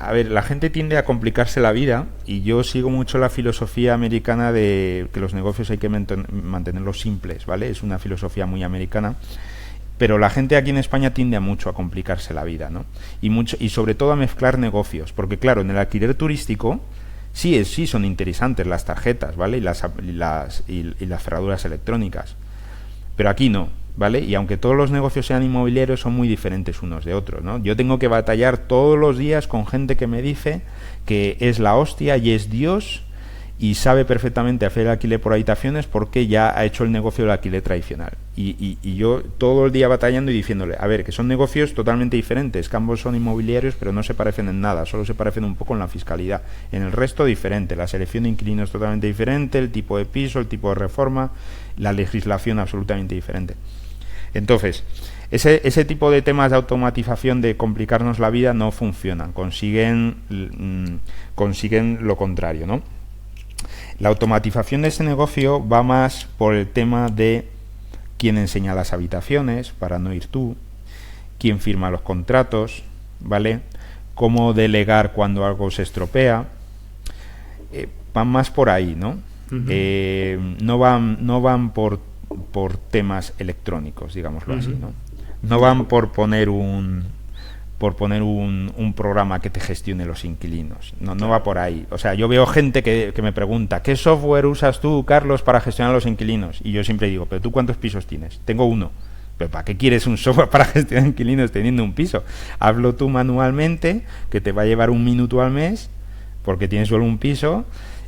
a ver, la gente tiende a complicarse la vida y yo sigo mucho la filosofía americana de que los negocios hay que mantenerlos simples, ¿vale? Es una filosofía muy americana, pero la gente aquí en España tiende mucho a complicarse la vida, ¿no? Y sobre todo a mezclar negocios, porque claro, en el alquiler turístico sí son interesantes las tarjetas, ¿vale? Y las cerraduras electrónicas, pero aquí no, ¿vale? Y aunque todos los negocios sean inmobiliarios, son muy diferentes unos de otros, ¿no? Yo tengo que batallar todos los días con gente que me dice que es la hostia y es Dios y sabe perfectamente hacer el alquiler por habitaciones porque ya ha hecho el negocio del alquiler tradicional. Y yo todo el día batallando y diciéndole, a ver, que son negocios totalmente diferentes, que ambos son inmobiliarios, pero no se parecen en nada, solo se parecen un poco en la fiscalidad. En el resto, diferente. La selección de inquilinos totalmente diferente, el tipo de piso, el tipo de reforma, la legislación absolutamente diferente. Entonces, ese tipo de temas de automatización, de complicarnos la vida, no funcionan, consiguen lo contrario, ¿no? La automatización de ese negocio va más por el tema de quién enseña las habitaciones, para no ir tú, quién firma los contratos, ¿vale? Cómo delegar cuando algo se estropea, van más por ahí, ¿no? No van por temas electrónicos, digámoslo así, ¿no? No van por poner un programa que te gestione los inquilinos, no va por ahí. O sea, yo veo gente que me pregunta, ¿qué software usas tú, Carlos, para gestionar los inquilinos? Y yo siempre digo, ¿pero tú cuántos pisos tienes? Tengo uno. ¿Pero para qué quieres un software para gestionar inquilinos teniendo un piso? Hazlo tú manualmente, que te va a llevar 1 minuto al mes, porque tienes solo un piso,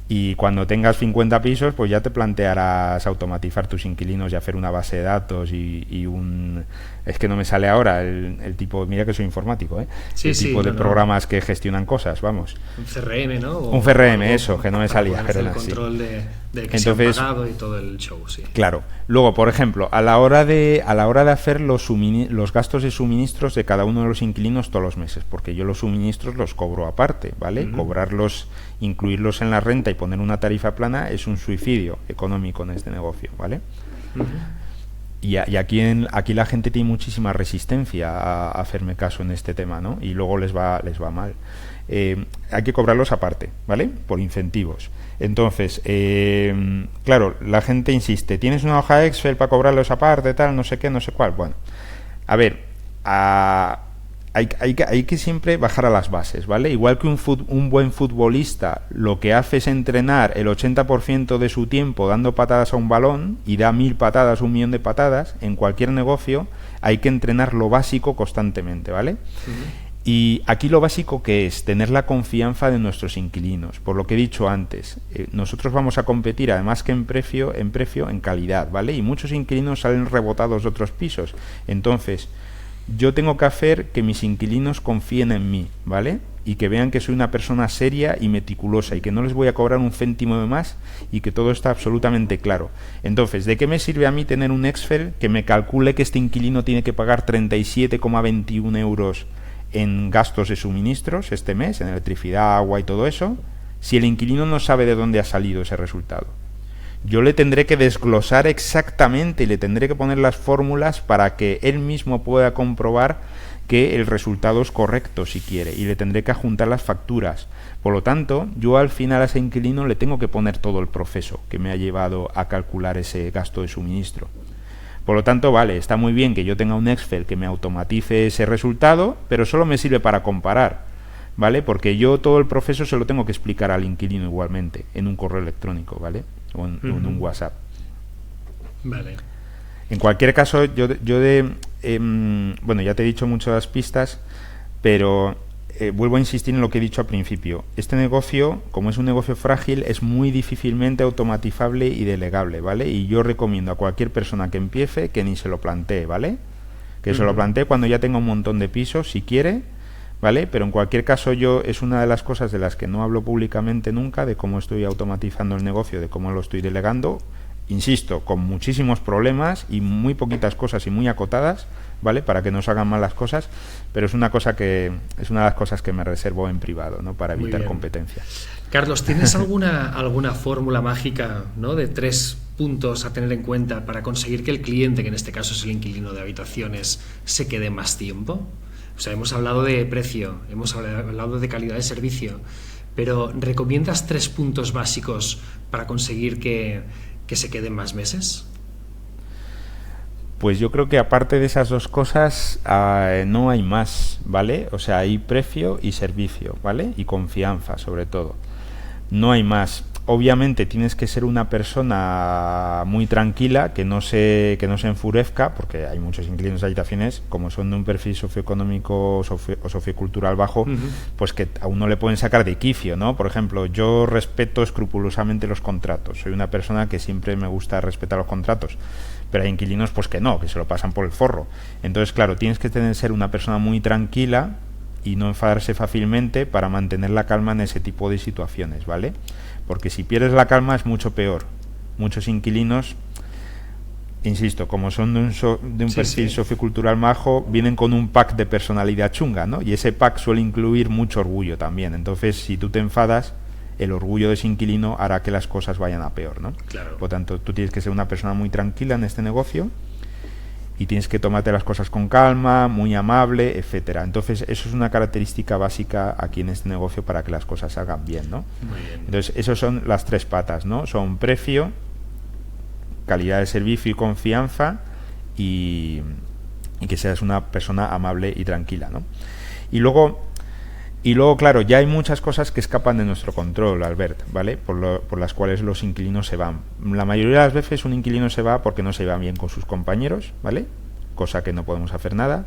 y cuando tengas 50 pisos, pues ya te plantearás automatizar tus inquilinos y hacer una base de datos y un... Es que no me sale ahora el tipo... Mira que soy informático, ¿eh? Sí, el tipo de programas que gestionan cosas, vamos. Un CRM, ¿no? Un CRM, eso, que no me salía. Hacer el control de que entonces, se han pagado y todo el show, sí. Claro. Luego, por ejemplo, a la hora de hacer los gastos de suministros de cada uno de los inquilinos todos los meses, porque yo los suministros los cobro aparte, ¿vale? Cobrarlos, incluirlos en la renta y poner una tarifa plana es un suicidio económico en este negocio, ¿vale? Uh-huh. Y aquí la gente tiene muchísima resistencia a hacerme caso en este tema, ¿no? Y luego les va mal. Hay que cobrarlos aparte, ¿vale? Por incentivos. Entonces, claro, la gente insiste, ¿tienes una hoja Excel para cobrarlos aparte, tal, no sé qué, no sé cuál? Bueno, a ver, hay que siempre bajar a las bases, ¿vale? Igual que un buen futbolista lo que hace es entrenar el 80% de su tiempo dando patadas a un balón y da 1000 patadas, 1.000.000 de patadas, en cualquier negocio hay que entrenar lo básico constantemente, ¿vale? Uh-huh. Y aquí lo básico que es tener la confianza de nuestros inquilinos, por lo que he dicho antes, nosotros vamos a competir además que en precio, en calidad, ¿vale? Y muchos inquilinos salen rebotados de otros pisos, entonces yo tengo que hacer que mis inquilinos confíen en mí, ¿vale? Y que vean que soy una persona seria y meticulosa y que no les voy a cobrar un céntimo de más y que todo está absolutamente claro. Entonces, ¿de qué me sirve a mí tener un Excel que me calcule que este inquilino tiene que pagar 37,21 euros en gastos de suministros este mes, en electricidad, agua y todo eso, si el inquilino no sabe de dónde ha salido ese resultado? Yo le tendré que desglosar exactamente y le tendré que poner las fórmulas para que él mismo pueda comprobar que el resultado es correcto si quiere, y le tendré que adjuntar las facturas. Por lo tanto, yo al final a ese inquilino le tengo que poner todo el proceso que me ha llevado a calcular ese gasto de suministro. Por lo tanto, vale, está muy bien que yo tenga un Excel que me automatice ese resultado, pero solo me sirve para comparar, ¿vale? Porque yo todo el proceso se lo tengo que explicar al inquilino igualmente, en un correo electrónico, ¿vale? O en un WhatsApp. Vale. En cualquier caso, bueno, ya te he dicho muchas pistas, pero vuelvo a insistir en lo que he dicho al principio. Este negocio, como es un negocio frágil, es muy difícilmente automatizable y delegable, ¿vale? Y yo recomiendo a cualquier persona que empiece que ni se lo plantee, ¿vale? Que se lo plantee cuando ya tenga un montón de pisos, si quiere, ¿vale? Pero en cualquier caso es una de las cosas de las que no hablo públicamente nunca, de cómo estoy automatizando el negocio, de cómo lo estoy delegando, insisto, con muchísimos problemas y muy poquitas cosas y muy acotadas, ¿vale? Para que no se hagan mal las cosas, pero es una de las cosas que me reservo en privado, ¿no? Para evitar competencia. Carlos, ¿tienes alguna fórmula mágica, ¿no? De 3 puntos a tener en cuenta para conseguir que el cliente, que en este caso es el inquilino de habitaciones, se quede más tiempo? O sea, hemos hablado de precio, hemos hablado de calidad de servicio, pero ¿recomiendas 3 puntos básicos para conseguir que se queden más meses? Pues yo creo que aparte de esas dos cosas no hay más, ¿vale? O sea, hay precio y servicio, ¿vale? Y confianza, sobre todo. No hay más. Obviamente tienes que ser una persona muy tranquila, que no se enfurezca, porque hay muchos inquilinos de habitaciones, como son de un perfil socioeconómico o sociocultural bajo, pues que a uno le pueden sacar de quicio, ¿no? Por ejemplo, yo respeto escrupulosamente los contratos. Soy una persona que siempre me gusta respetar los contratos, pero hay inquilinos pues que no, que se lo pasan por el forro. Entonces, claro, tienes que ser una persona muy tranquila y no enfadarse fácilmente para mantener la calma en ese tipo de situaciones, ¿vale? Porque si pierdes la calma es mucho peor. Muchos inquilinos, insisto, como son de un perfil sociocultural majo, vienen con un pack de personalidad chunga, ¿no? Y ese pack suele incluir mucho orgullo también. Entonces, si tú te enfadas, el orgullo de ese inquilino hará que las cosas vayan a peor, ¿no? Claro. Por lo tanto, tú tienes que ser una persona muy tranquila en este negocio y tienes que tomarte las cosas con calma, muy amable, etcétera. Entonces, eso es una característica básica aquí en este negocio para que las cosas salgan bien, ¿no? Muy bien. Entonces, esas son las 3 patas, ¿no? Son precio, calidad de servicio y confianza, y que seas una persona amable y tranquila, ¿no? Y luego, claro, ya hay muchas cosas que escapan de nuestro control, Albert, ¿vale? Por las cuales los inquilinos se van. La mayoría de las veces un inquilino se va porque no se va bien con sus compañeros, ¿vale? Cosa que no podemos hacer nada.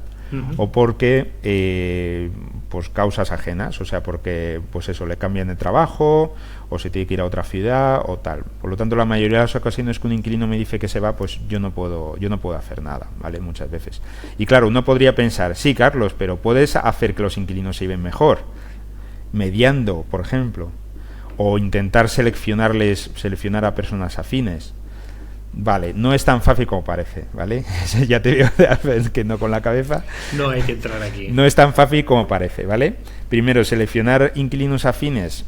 O porque, pues causas ajenas, o sea, porque, pues eso, le cambian de trabajo, o se tiene que ir a otra ciudad, o tal. Por lo tanto, la mayoría de las ocasiones que un inquilino me dice que se va, pues yo no puedo hacer nada, ¿vale? Muchas veces. Y claro, uno podría pensar, sí, Carlos, pero puedes hacer que los inquilinos se lleven mejor, mediando, por ejemplo, o intentar seleccionar a personas afines. Vale, no es tan fácil como parece, ¿vale? Ya te digo que no con la cabeza. No hay que entrar aquí. No es tan fácil como parece, ¿vale? Primero, seleccionar inquilinos afines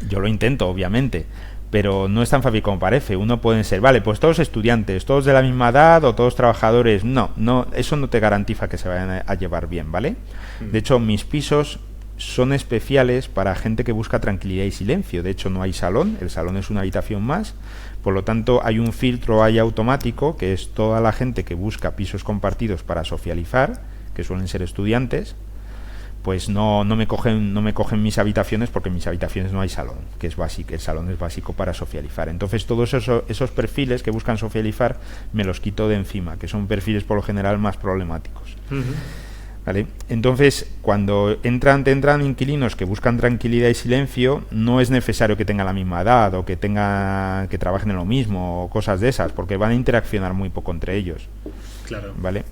Yo lo intento, obviamente, pero no es tan fácil como parece. Uno puede ser, vale, pues todos estudiantes, todos de la misma edad o todos trabajadores. No, eso no te garantiza que se vayan a llevar bien, ¿vale? De hecho, mis pisos son especiales para gente que busca tranquilidad y silencio. De hecho, no hay salón, el salón es una habitación más. Por lo tanto, hay un filtro ahí automático, que es toda la gente que busca pisos compartidos para socializar, que suelen ser estudiantes. Pues no me cogen mis habitaciones, porque en mis habitaciones no hay salón, que es básico, el salón es básico para socializar. Entonces todos esos perfiles que buscan socializar me los quito de encima, que son perfiles por lo general más problemáticos. ¿Vale? Entonces, cuando entran inquilinos que buscan tranquilidad y silencio, no es necesario que tengan la misma edad o que trabajen en lo mismo o cosas de esas, porque van a interaccionar muy poco entre ellos. Claro. ¿Vale?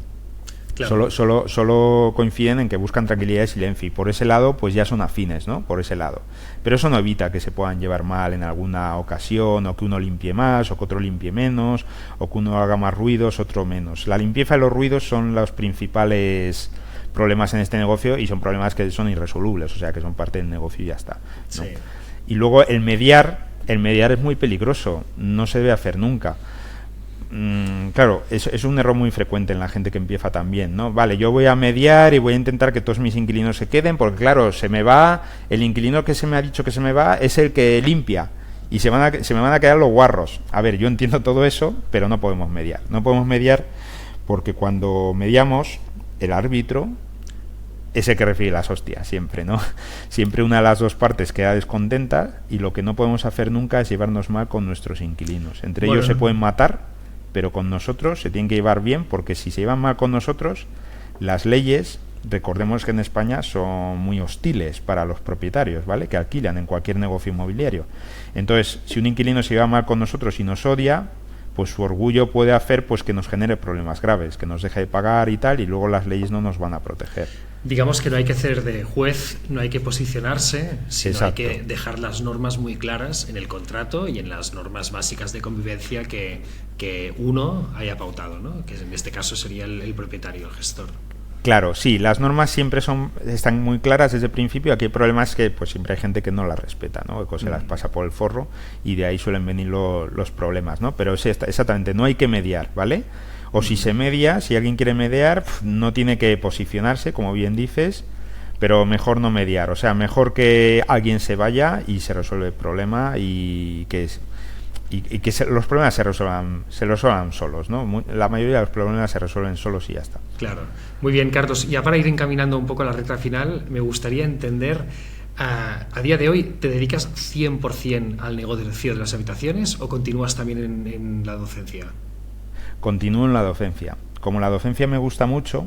Claro. Solo coinciden en que buscan tranquilidad y silencio, y por ese lado pues ya son afines, ¿no? Por ese lado. Pero eso no evita que se puedan llevar mal en alguna ocasión, o que uno limpie más, o que otro limpie menos, o que uno haga más ruidos, otro menos. La limpieza y los ruidos son los principales problemas en este negocio, y son problemas que son irresolubles, o sea, que son parte del negocio y ya está, ¿no? Sí. Y luego el mediar es muy peligroso, no se debe hacer nunca. Claro, es un error muy frecuente en la gente que empieza también, ¿no? Vale, yo voy a mediar y voy a intentar que todos mis inquilinos se queden, porque claro, se me va, el inquilino que se me ha dicho que se me va es el que limpia, y se me van a quedar los guarros. A ver, yo entiendo todo eso, pero no podemos mediar. No podemos mediar porque cuando mediamos, el árbitro es el que recibe las hostias, siempre, ¿no? Siempre una de las dos partes queda descontenta, y lo que no podemos hacer nunca es llevarnos mal con nuestros inquilinos. Entre ellos se pueden matar, pero con nosotros se tienen que llevar bien, porque si se llevan mal con nosotros, las leyes, recordemos que en España son muy hostiles para los propietarios, ¿vale? Que alquilan en cualquier negocio inmobiliario. Entonces, si un inquilino se lleva mal con nosotros y nos odia, pues su orgullo puede hacer pues que nos genere problemas graves, que nos deje de pagar y tal, y luego las leyes no nos van a proteger. Digamos que no hay que hacer de juez, no hay que posicionarse, sino Exacto. hay que dejar las normas muy claras en el contrato y en las normas básicas de convivencia que uno haya pautado, ¿no? Que en este caso sería el propietario, el gestor. Claro, sí, las normas siempre están muy claras desde el principio. Aquí el problema es que pues siempre hay gente que no las respeta, ¿no? Que se las pasa por el forro, y de ahí suelen venir los problemas, ¿no? Pero sí, exactamente, no hay que mediar, ¿vale? O si se media, si alguien quiere mediar, no tiene que posicionarse, como bien dices, pero mejor no mediar. O sea, mejor que alguien se vaya y se resuelve el problema, y que los problemas se resuelvan solos, ¿no? La mayoría de los problemas se resuelven solos y ya está. Claro. Muy bien, Carlos. Ya para ir encaminando un poco a la recta final, me gustaría entender, a día de hoy, ¿te dedicas 100% al negocio de las habitaciones o continúas también en la docencia? Continúo en la docencia. Como la docencia me gusta mucho,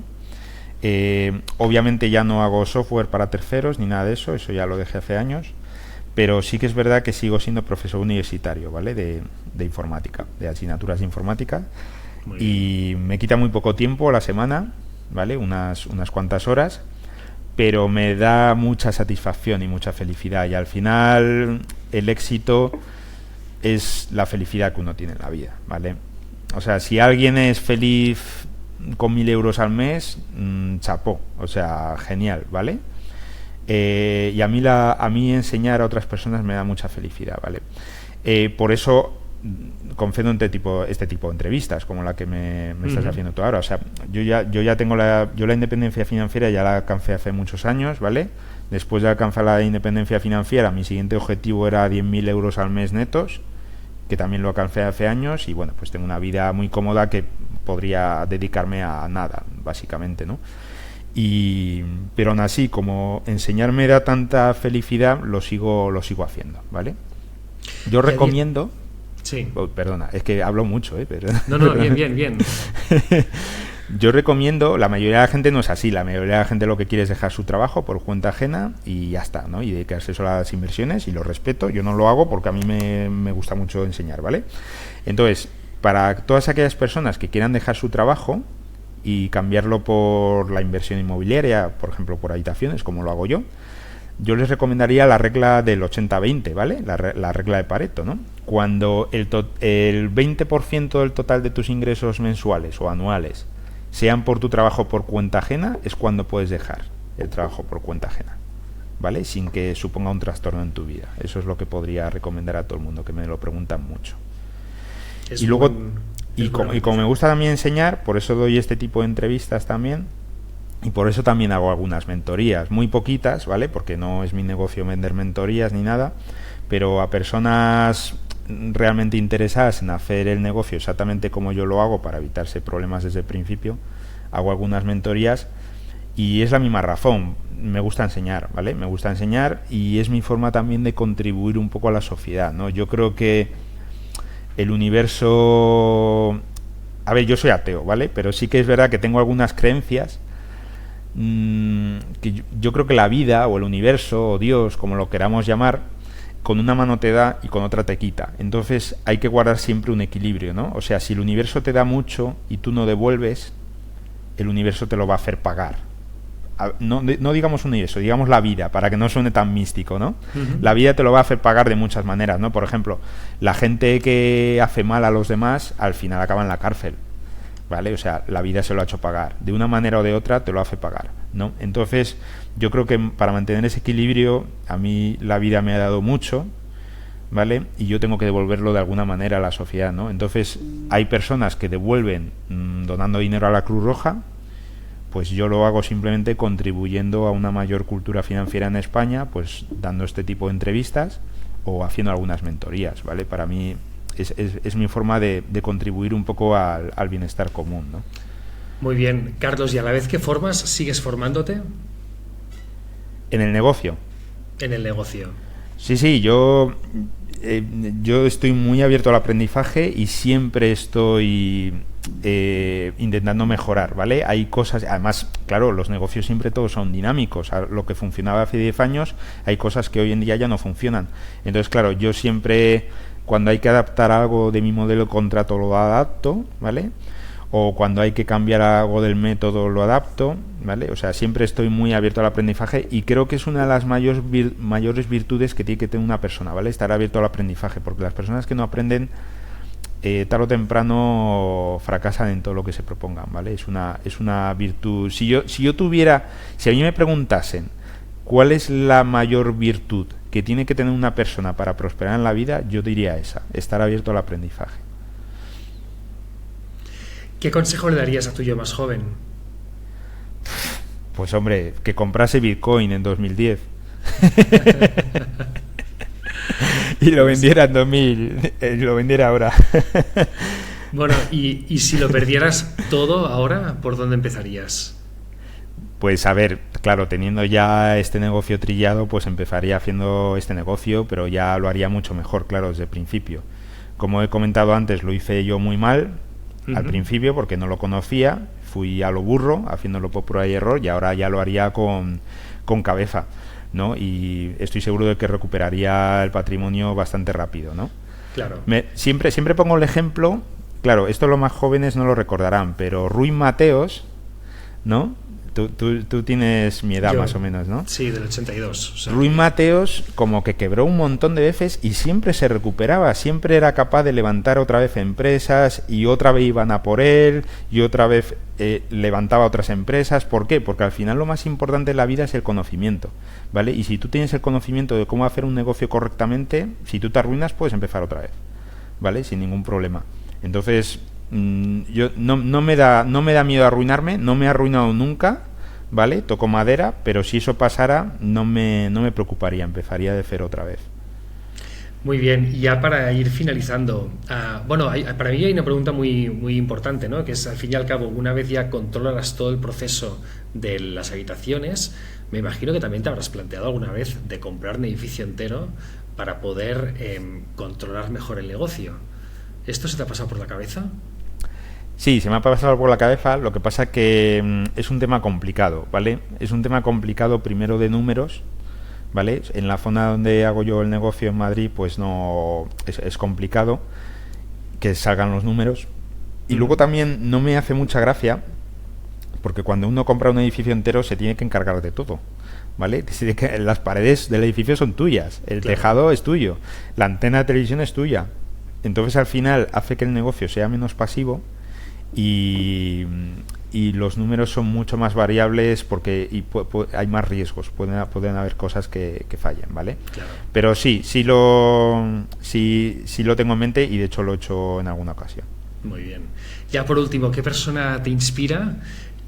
obviamente ya no hago software para terceros ni nada de eso ya lo dejé hace años, pero sí que es verdad que sigo siendo profesor universitario, ¿vale? De informática, de asignaturas de informática, y me quita muy poco tiempo a la semana, ¿vale? Unas cuantas horas, pero me da mucha satisfacción y mucha felicidad, y al final el éxito es la felicidad que uno tiene en la vida, ¿vale? O sea, si alguien es feliz con 1.000 euros al mes, chapó, o sea, genial, ¿vale? Y a mí enseñar a otras personas me da mucha felicidad, ¿vale? Por eso concedo este tipo de entrevistas, como la que me estás haciendo tú ahora. O sea, yo ya tengo la independencia financiera, ya la alcancé hace muchos años, ¿vale? Después de alcanzar la independencia financiera, mi siguiente objetivo era 10.000 euros al mes netos, que también lo alcancé hace años, y bueno, pues tengo una vida muy cómoda que podría dedicarme a nada, básicamente, ¿no? Pero aún así, como enseñar me da tanta felicidad, lo sigo haciendo, ¿vale? Yo recomiendo... Sí. Oh, perdona, es que hablo mucho, pero... No, bien. Yo recomiendo, la mayoría de la gente no es así, la mayoría de la gente lo que quiere es dejar su trabajo por cuenta ajena y ya está, ¿no? Y dedicarse solo a las inversiones, y lo respeto. Yo no lo hago porque a mí me gusta mucho enseñar, ¿vale? Entonces, para todas aquellas personas que quieran dejar su trabajo y cambiarlo por la inversión inmobiliaria, por ejemplo por habitaciones, como lo hago yo les recomendaría la regla del 80-20, ¿vale? La regla de Pareto, ¿no? Cuando el 20% del total de tus ingresos mensuales o anuales sean por tu trabajo por cuenta ajena, es cuando puedes dejar el trabajo por cuenta ajena, ¿vale? Sin que suponga un trastorno en tu vida. Eso es lo que podría recomendar a todo el mundo, que me lo preguntan mucho. Y luego, como me gusta también enseñar, por eso doy este tipo de entrevistas también, y por eso también hago algunas mentorías, muy poquitas, ¿vale? Porque no es mi negocio vender mentorías ni nada, pero a personas realmente interesadas en hacer el negocio exactamente como yo lo hago para evitarse problemas desde el principio, hago algunas mentorías. Y es la misma razón, me gusta enseñar, ¿vale? Me gusta enseñar y es mi forma también de contribuir un poco a la sociedad, ¿no? Yo creo que el universo... A ver, yo soy ateo, ¿vale? Pero sí que es verdad que tengo algunas creencias que yo creo que la vida o el universo o Dios, como lo queramos llamar, con una mano te da y con otra te quita. Entonces hay que guardar siempre un equilibrio, ¿no? O sea, si el universo te da mucho y tú no devuelves, el universo te lo va a hacer pagar. No digamos un universo, digamos la vida, para que no suene tan místico, ¿no? La vida te lo va a hacer pagar de muchas maneras, ¿no? Por ejemplo, la gente que hace mal a los demás, al final acaba en la cárcel, ¿vale? O sea, la vida se lo ha hecho pagar. De una manera o de otra te lo hace pagar, ¿no? Entonces, yo creo que para mantener ese equilibrio, a mí la vida me ha dado mucho, ¿vale? Y yo tengo que devolverlo de alguna manera a la sociedad, ¿no? Entonces, hay personas que devuelven donando dinero a la Cruz Roja. Pues yo lo hago simplemente contribuyendo a una mayor cultura financiera en España, pues dando este tipo de entrevistas o haciendo algunas mentorías, ¿vale? Para mí es mi forma de contribuir un poco al bienestar común, ¿no? Muy bien. Carlos, ¿y a la vez que formas, sigues formándote? En el negocio. En el negocio. Sí, yo estoy muy abierto al aprendizaje y siempre estoy intentando mejorar, ¿vale? Hay cosas, además, claro, los negocios siempre todos son dinámicos. Lo que funcionaba hace 10 años, hay cosas que hoy en día ya no funcionan. Entonces, claro, yo siempre, cuando hay que adaptar algo de mi modelo de contrato, lo adapto, ¿vale? O cuando hay que cambiar algo del método, lo adapto, ¿vale? O sea, siempre estoy muy abierto al aprendizaje y creo que es una de las mayores virtudes que tiene que tener una persona, ¿vale? Estar abierto al aprendizaje, porque las personas que no aprenden, tarde o temprano fracasan en todo lo que se propongan, ¿vale? Es una virtud. Si a mí me preguntasen cuál es la mayor virtud que tiene que tener una persona para prosperar en la vida, yo diría esa, estar abierto al aprendizaje. ¿Qué consejo le darías a tu yo más joven? Pues hombre, que comprase Bitcoin en 2010 y lo vendiera en 2000, lo vendiera ahora. Bueno, y si lo perdieras todo ahora, ¿por dónde empezarías? Pues a ver, claro, teniendo ya este negocio trillado, pues empezaría haciendo este negocio, pero ya lo haría mucho mejor, claro, desde el principio. Como he comentado antes, lo hice yo muy mal al principio porque no lo conocía, fui a lo burro, haciéndolo por prueba y error, y ahora ya lo haría con cabeza, ¿no? Y estoy seguro de que recuperaría el patrimonio bastante rápido, ¿no? Claro. Siempre pongo el ejemplo, claro, esto los más jóvenes no lo recordarán, pero Ruy Mateos, ¿no? Tú tienes mi edad, más o menos, ¿no? Sí, del 82. O sea, Ruy Mateos como que quebró un montón de veces y siempre se recuperaba, siempre era capaz de levantar otra vez empresas y otra vez iban a por él y otra vez levantaba otras empresas. ¿Por qué? Porque al final lo más importante en la vida es el conocimiento, ¿vale? Y si tú tienes el conocimiento de cómo hacer un negocio correctamente, si tú te arruinas puedes empezar otra vez, ¿vale? Sin ningún problema. Entonces, yo no me da miedo arruinarme, no me he arruinado nunca, ¿vale? Toco madera, pero si eso pasara no me preocuparía, empezaría de cero otra vez. Muy bien, y ya para ir finalizando, para mí hay una pregunta muy, muy importante, ¿no? Que es, al fin y al cabo, una vez ya controlas todo el proceso de las habitaciones, me imagino que también te habrás planteado alguna vez de comprar un edificio entero para poder controlar mejor el negocio. ¿Esto se te ha pasado por la cabeza? Sí, se me ha pasado por la cabeza, lo que pasa que es un tema complicado, ¿vale? Es un tema complicado primero de números, ¿vale? En la zona donde hago yo el negocio en Madrid, pues no es complicado que salgan los números. Y luego también no me hace mucha gracia, porque cuando uno compra un edificio entero se tiene que encargar de todo, ¿vale? Las paredes del edificio son tuyas, el tejado es tuyo, la antena de televisión es tuya. Entonces al final hace que el negocio sea menos pasivo y y los números son mucho más variables porque hay más riesgos, pueden haber cosas que fallen, ¿vale? Claro. Pero sí lo tengo en mente y de hecho lo he hecho en alguna ocasión. Muy bien. Ya por último, ¿qué persona te inspira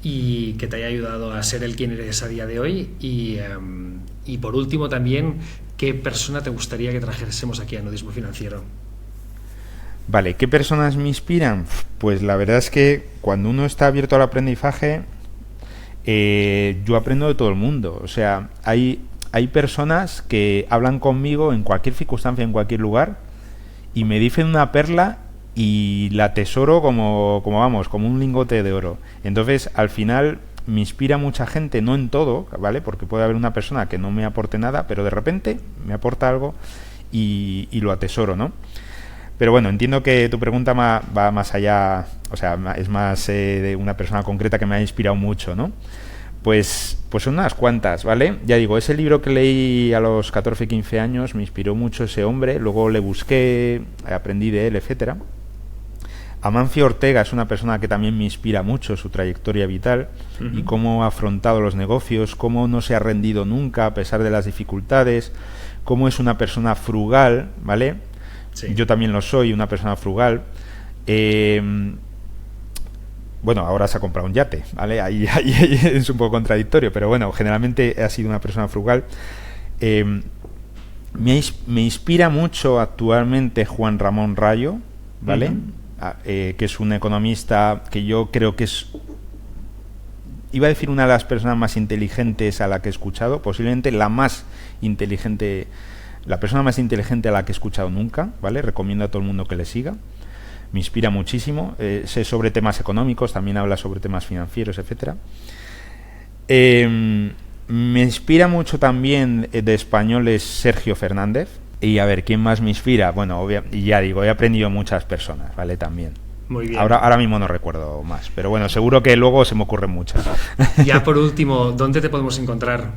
y que te haya ayudado a ser el quien eres a día de hoy? Y por último también, ¿qué persona te gustaría que trajésemos aquí a Nudismo Financiero? Vale, ¿qué personas me inspiran? Pues la verdad es que cuando uno está abierto al aprendizaje, yo aprendo de todo el mundo. O sea, hay personas que hablan conmigo en cualquier circunstancia, en cualquier lugar, y me dicen una perla y la atesoro como un lingote de oro. Entonces, al final, me inspira mucha gente, no en todo, ¿vale? Porque puede haber una persona que no me aporte nada, pero de repente me aporta algo y lo atesoro, ¿no? Pero bueno, entiendo que tu pregunta va más allá, o sea, es más de una persona concreta que me ha inspirado mucho, ¿no? Pues son unas cuantas, ¿vale? Ya digo, ese libro que leí a los 14, 15 años me inspiró mucho ese hombre, luego le busqué, aprendí de él, etcétera. Amancio Ortega es una persona que también me inspira mucho, su trayectoria vital y cómo ha afrontado los negocios, cómo no se ha rendido nunca a pesar de las dificultades, cómo es una persona frugal, ¿vale? Sí. Yo también lo soy, una persona frugal. Bueno, ahora se ha comprado un yate, ¿vale? Ahí es un poco contradictorio, pero bueno, generalmente ha sido una persona frugal. Me inspira mucho actualmente Juan Ramón Rayo, ¿vale? Que es un economista que yo creo que es, iba a decir, una de las personas más inteligentes a la que he escuchado, posiblemente la persona más inteligente a la que he escuchado nunca, ¿vale? Recomiendo a todo el mundo que le siga. Me inspira muchísimo. Sé sobre temas económicos, también habla sobre temas financieros, etcétera. Me inspira mucho también de españoles Sergio Fernández. Y a ver, ¿quién más me inspira? Bueno, y ya digo, he aprendido muchas personas, ¿vale? También. Muy bien. Ahora mismo no recuerdo más, pero bueno, seguro que luego se me ocurren muchas. Ya por último, ¿dónde te podemos encontrar?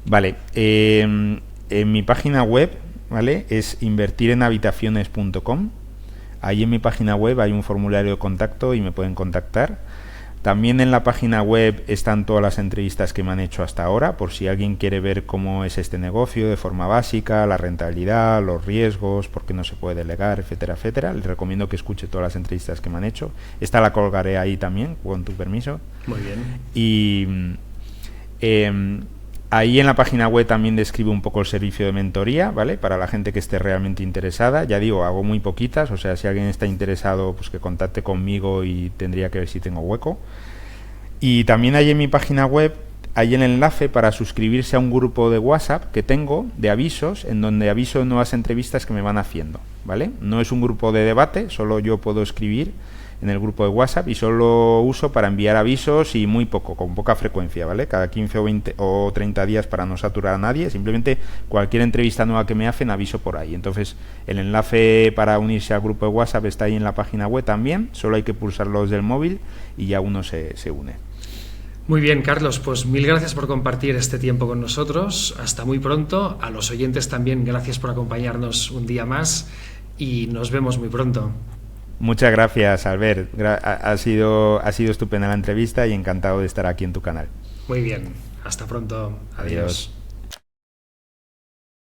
Vale, en mi página web, ¿vale? Es invertirenhabitaciones.com. Ahí en mi página web hay un formulario de contacto y me pueden contactar. También en la página web están todas las entrevistas que me han hecho hasta ahora, por si alguien quiere ver cómo es este negocio de forma básica, la rentabilidad, los riesgos, por qué no se puede delegar, etcétera, etcétera. Les recomiendo que escuche todas las entrevistas que me han hecho. Esta la colgaré ahí también, con tu permiso. Muy bien. Y ahí en la página web también describo un poco el servicio de mentoría, ¿vale? Para la gente que esté realmente interesada. Ya digo, hago muy poquitas, o sea, si alguien está interesado, pues que contacte conmigo y tendría que ver si tengo hueco. Y también hay en mi página web, hay el enlace para suscribirse a un grupo de WhatsApp que tengo de avisos, en donde aviso nuevas entrevistas que me van haciendo, ¿vale? No es un grupo de debate, solo yo puedo escribir en el grupo de WhatsApp y solo uso para enviar avisos y muy poco, con poca frecuencia, ¿vale? Cada 15 o 20 o 30 días para no saturar a nadie, simplemente cualquier entrevista nueva que me hacen aviso por ahí. Entonces el enlace para unirse al grupo de WhatsApp está ahí en la página web también, solo hay que pulsarlo desde el móvil y ya uno se une. Muy bien, Carlos, pues mil gracias por compartir este tiempo con nosotros, hasta muy pronto. A los oyentes también gracias por acompañarnos un día más y nos vemos muy pronto. Muchas gracias, Albert. Ha sido estupenda la entrevista y encantado de estar aquí en tu canal. Muy bien, hasta pronto. Adiós.